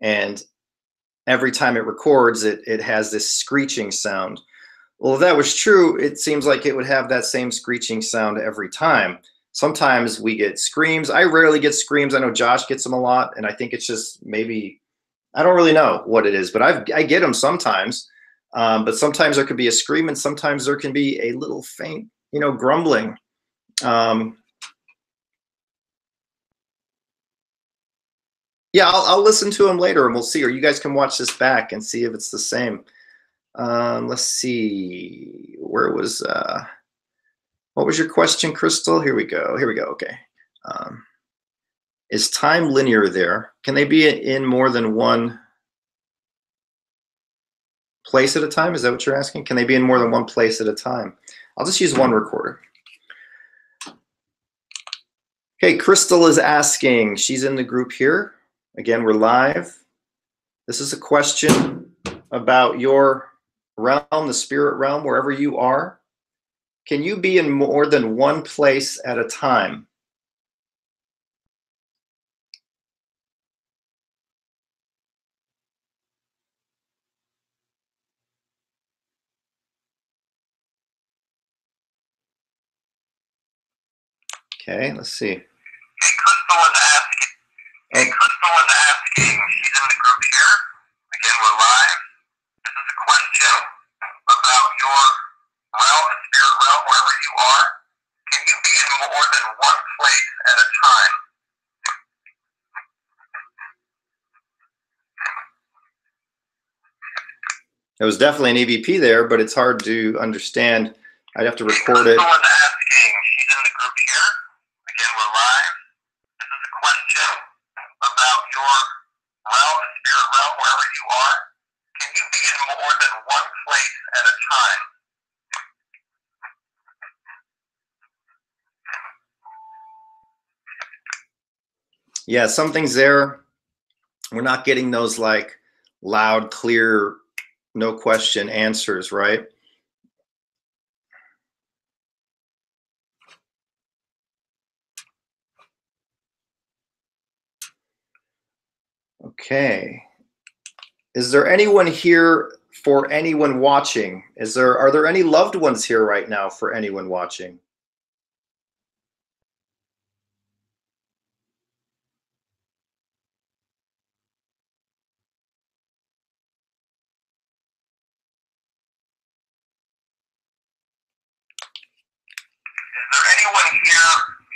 and every time it records it has this screeching sound. Well, if that was true, it seems like it would have that same screeching sound every time. Sometimes we get screams. I rarely get screams. I know Josh gets them a lot, and I think it's just maybe, I don't really know what it is, but I get them sometimes. But sometimes there could be a scream, and sometimes there can be a little faint, you know, grumbling. Yeah, I'll listen to them later, and we'll see. Or you guys can watch this back and see if it's the same. Let's see. Where was what was your question, Crystal? Here we go. Here we go. Okay. Is time linear there? Can they be in more than one place at a time? Is that what you're asking? Can they be in more than one place at a time? I'll just use one recorder. Okay, Crystal is asking. She's in the group here. Again, we're live. This is a question about your realm, the spirit realm, wherever you are. Can you be in more than one place at a time? Okay, let's see. Crystal is asking. She's in the group here. Again, we're live. This is a question about your realm, the spirit realm, wherever you are. Can you be in more than one place at a time? There was definitely an EVP there, but it's hard to understand. I'd have to record it. Crystal is asking. She's in the group here. Again, we're live. This is a question about your realm, the spirit realm, wherever you are. Can you be in more than one place at a time? Yeah, something's there. We're not getting those like loud, clear, no question answers, right? Okay. Is there anyone here for anyone watching? Are there any loved ones here right now for anyone watching? Is there anyone here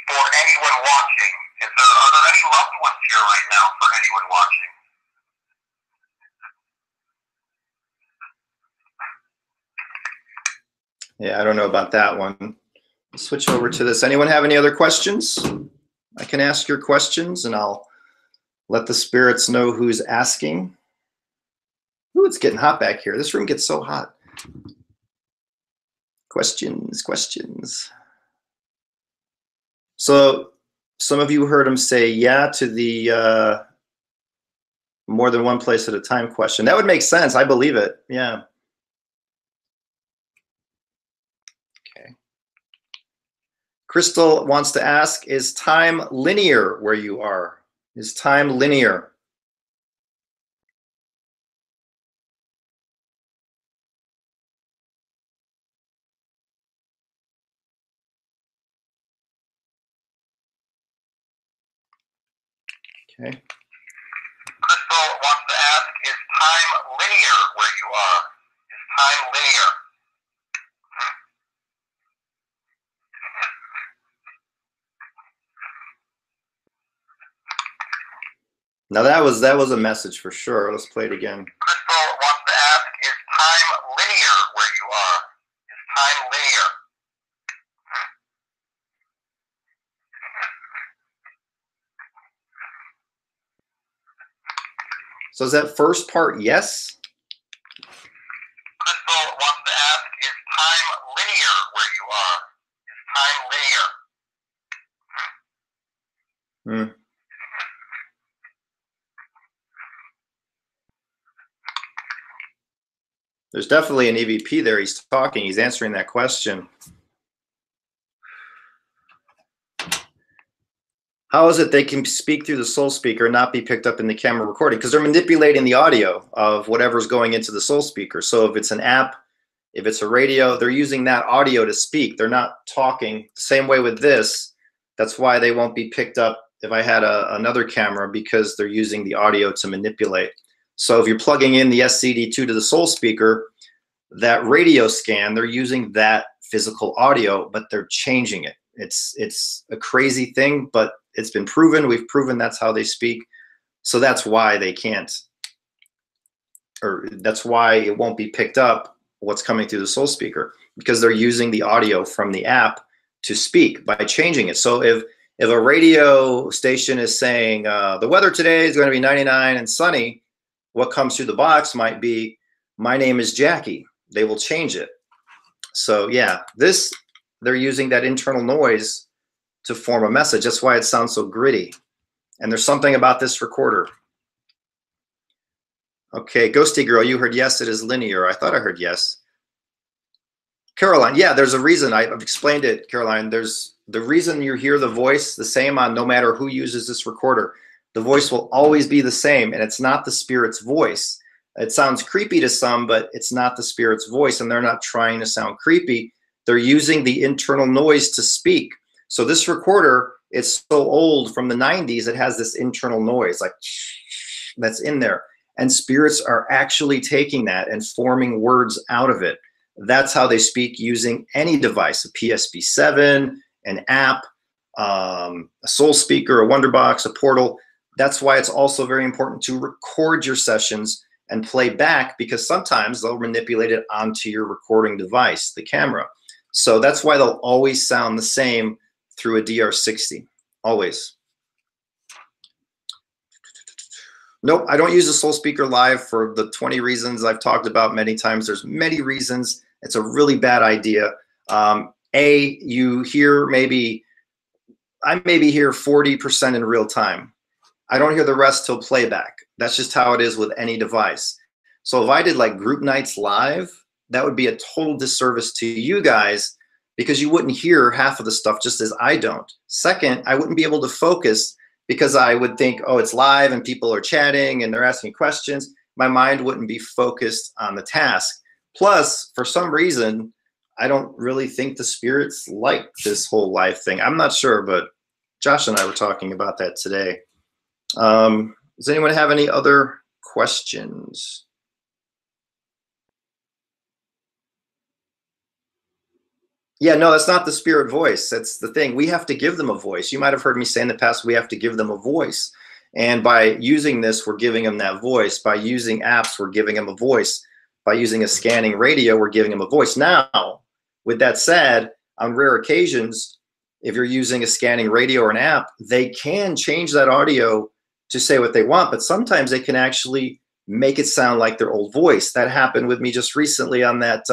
for anyone watching? Are there any loved ones here right now for anyone watching? Yeah, I don't know about that one. Let's switch over to this. Anyone have any other questions? I can ask your questions and I'll let the spirits know who's asking. Ooh, it's getting hot back here. This room gets so hot. Questions. So some of you heard him say yeah to the more than one place at a time question. That would make sense. I believe it. Yeah. Okay. Crystal wants to ask, is time linear where you are? Is time linear? Okay. Crystal wants to ask, is time linear where you are? Is time linear? Now that was a message for sure. Let's play it again. Crystal wants to ask, is time linear where you are? Is time linear? So is that first part yes? Crystal wants to ask, is time linear where you are? Is time linear? There's definitely an EVP there. He's talking. He's answering that question. How is it they can speak through the soul speaker and not be picked up in the camera recording? Because they're manipulating the audio of whatever's going into the soul speaker. So if it's an app, if it's a radio, they're using that audio to speak. They're not talking. Same way with this. That's why they won't be picked up if I had another camera, because they're using the audio to manipulate. So if you're plugging in the SCD2 to the soul speaker, that radio scan, they're using that physical audio, but they're changing it. It's a crazy thing, but it's been proven. We've proven that's how they speak. So that's why they can't, or that's why it won't be picked up what's coming through the soul speaker, because they're using the audio from the app to speak by changing it. So if a radio station is saying the weather today is going to be 99 and sunny, what comes through the box might be, my name is Jackie. They will change it. So yeah, they're using that internal noise to form a message. That's why it sounds so gritty. And there's something about this recorder. Okay, Ghosty Girl, you heard yes, it is linear. I thought I heard yes. Caroline, yeah, there's a reason. I've explained it, Caroline. There's the reason you hear the voice the same on no matter who uses this recorder. The voice will always be the same, and it's not the spirit's voice. It sounds creepy to some, but it's not the spirit's voice, and they're not trying to sound creepy. They're using the internal noise to speak. So this recorder, it's so old, from the 90s, it has this internal noise, like that's in there. And spirits are actually taking that and forming words out of it. That's how they speak, using any device, a PSB7, an app, a soul speaker, a Wonderbox, a portal. That's why it's also very important to record your sessions and play back, because sometimes they'll manipulate it onto your recording device, the camera. So that's why they'll always sound the same through a DR60, always. Nope, I don't use a soul speaker live for the 20 reasons I've talked about many times. There's many reasons. It's a really bad idea. You hear I maybe hear 40% in real time. I don't hear the rest till playback. That's just how it is with any device. So if I did like group nights live, that would be a total disservice to you guys, because you wouldn't hear half of the stuff, just as I don't. Second, I wouldn't be able to focus, because I would think, oh, it's live and people are chatting and they're asking questions. My mind wouldn't be focused on the task. Plus, for some reason, I don't really think the spirits like this whole live thing. I'm not sure, but Josh and I were talking about that today. Does anyone have any other questions? Yeah, no, that's not the spirit voice. That's the thing. We have to give them a voice. You might have heard me say in the past, we have to give them a voice. And by using this, we're giving them that voice. By using apps, we're giving them a voice. By using a scanning radio, we're giving them a voice. Now, with that said, on rare occasions, if you're using a scanning radio or an app, they can change that audio to say what they want, but sometimes they can actually make it sound like their old voice. That happened with me just recently on that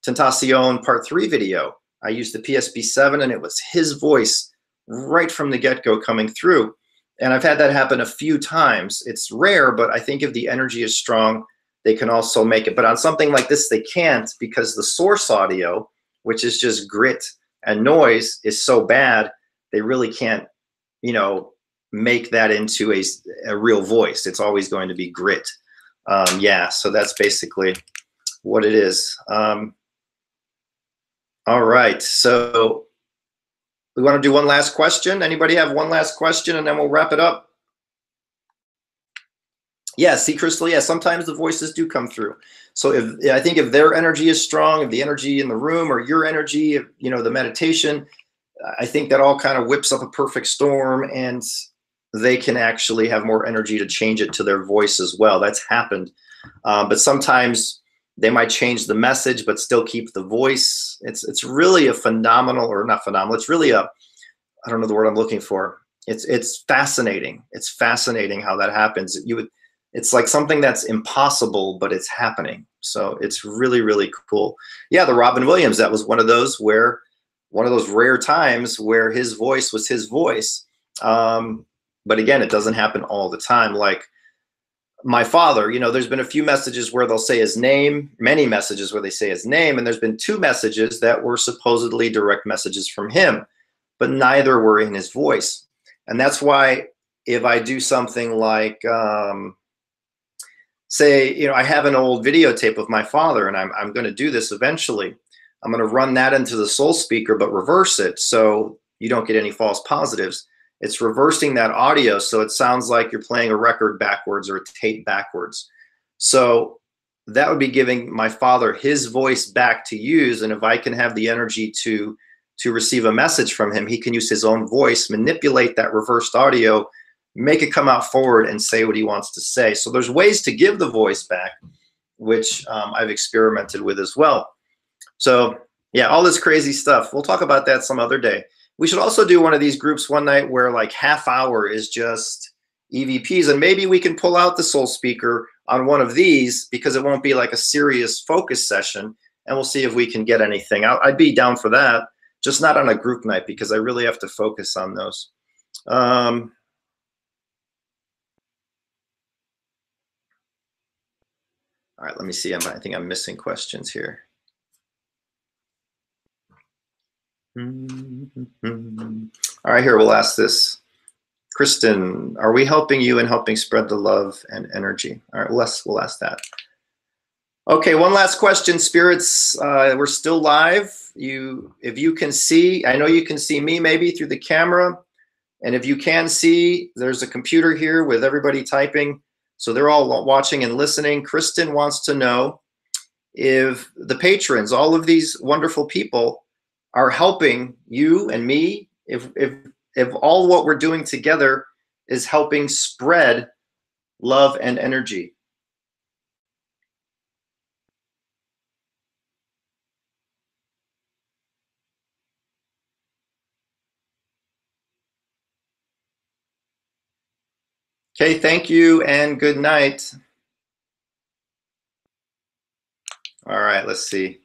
Tentacion Part 3 video. I used the PSB7 and it was his voice right from the get-go coming through. And I've had that happen a few times. It's rare, but I think if the energy is strong, they can also make it. But on something like this, they can't, because the source audio, which is just grit and noise, is so bad, they really can't, make that into a real voice. It's always going to be grit. Yeah, so that's basically what it is. All right, so we want to do one last question. Anybody have one last question, and then we'll wrap it up? Yeah, see, Crystal, yeah, sometimes the voices do come through. So I think if their energy is strong, if the energy in the room or your energy, the meditation, I think that all kind of whips up a perfect storm, and they can actually have more energy to change it to their voice as well. That's happened. But sometimes they might change the message, but still keep the voice. It's really a phenomenal, or not phenomenal. It's really I don't know the word I'm looking for. It's fascinating. It's fascinating how that happens. It's like something that's impossible, but it's happening. So it's really, really cool. Yeah, the Robin Williams, that was one of those rare times where his voice was his voice. But again, it doesn't happen all the time. Like my father, there's been a few messages where they'll say his name, many messages where they say his name, and there's been 2 messages that were supposedly direct messages from him, but neither were in his voice. And that's why if I do something like, say, I have an old videotape of my father, and I'm going to do this eventually. I'm going to run that into the soul speaker, but reverse it so you don't get any false positives. It's reversing that audio so it sounds like you're playing a record backwards or a tape backwards. So that would be giving my father his voice back to use. And if I can have the energy to receive a message from him, he can use his own voice, manipulate that reversed audio, make it come out forward and say what he wants to say. So there's ways to give the voice back, which I've experimented with as well. So yeah, all this crazy stuff. We'll talk about that some other day. We should also do one of these groups one night where like half hour is just EVPs, and maybe we can pull out the soul speaker on one of these because it won't be like a serious focus session, and we'll see if we can get anything. I'd be down for that, just not on a group night because I really have to focus on those. All right, let me see. I think I'm missing questions here. All right, here, we'll ask this. Kristen, are we helping you in helping spread the love and energy? All right, we'll ask that. Okay, one last question, spirits. We're still live. If you can see, I know you can see me maybe through the camera. And if you can see, there's a computer here with everybody typing. So they're all watching and listening. Kristen wants to know if the patrons, all of these wonderful people, are helping you and me, if all what we're doing together is helping spread love and energy. Okay, thank you and good night. All right, let's see.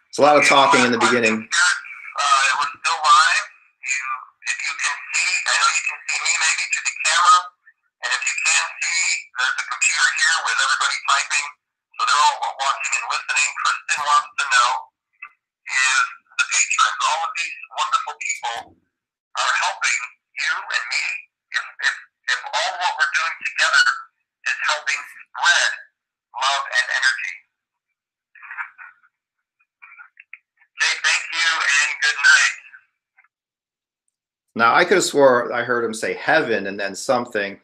It's a lot of talking in the beginning. We're still live. If you can see, I know you can see me maybe through the camera, and if you can see, there's a computer here with everybody typing, so they're all watching and listening. Kristen wants to know if the patrons, all of these wonderful people, are helping you and me, if all what we're doing together is helping spread love and energy. Okay, thank you and good night. Now, I could have swore I heard him say heaven and then something.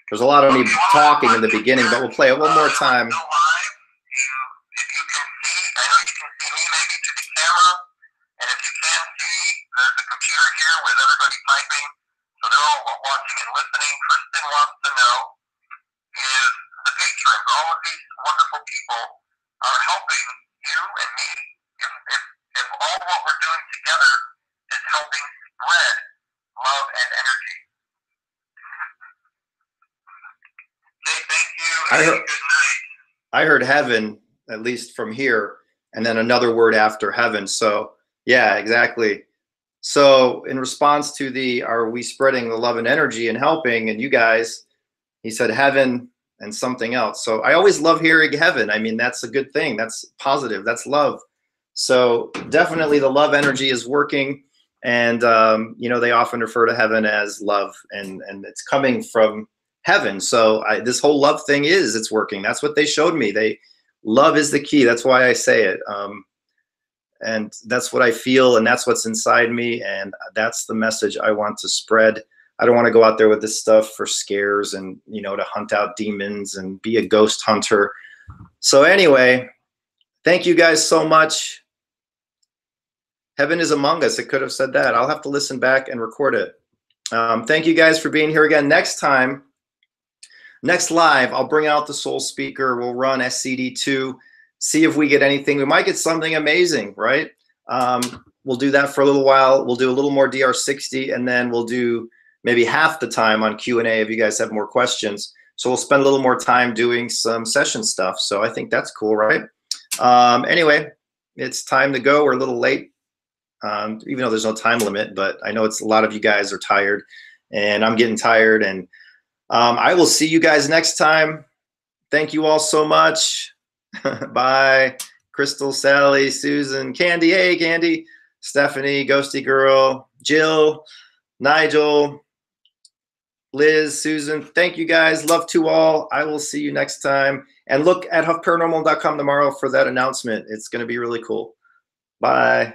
There's a lot of me talking in the beginning, but we'll play it one more time. If you can see, I know you can see me maybe through the camera, and if you can see, there's a computer here with everybody typing, so they're all watching and listening. Kristen wants to know if the patrons, all of these wonderful people, are helping you and me, if all what we're doing together is helping spread love and energy. Okay, thank you and good night. I heard heaven, at least from here, and then another word after heaven. So yeah, exactly. So in response to are we spreading the love and energy and helping, and you guys, he said heaven and something else. So I always love hearing heaven. I mean, that's a good thing. That's positive. That's love. So definitely the love energy is working. And, they often refer to heaven as love, and it's coming from heaven. So this whole love thing it's working. That's what they showed me. Love is the key. That's why I say it. And that's what I feel, and that's what's inside me. And that's the message I want to spread. I don't want to go out there with this stuff for scares and, to hunt out demons and be a ghost hunter. So anyway, thank you guys so much. Heaven is among us. It could have said that. I'll have to listen back and record it. Thank you guys for being here again. Next live, I'll bring out the soul speaker. We'll run SCD2, see if we get anything. We might get something amazing, right? We'll do that for a little while. We'll do a little more DR60, and then we'll do maybe half the time on Q&A if you guys have more questions. So we'll spend a little more time doing some session stuff. So I think that's cool, right? Anyway, it's time to go. We're a little late. Even though there's no time limit, but I know a lot of you guys are tired, and I'm getting tired, and I will see you guys next time. Thank you all so much. Bye. Crystal, Sally, Susan, Candy. Hey, Candy. Stephanie, Ghosty Girl, Jill, Nigel, Liz, Susan. Thank you guys. Love to all. I will see you next time. And look at huffparanormal.com tomorrow for that announcement. It's going to be really cool. Bye.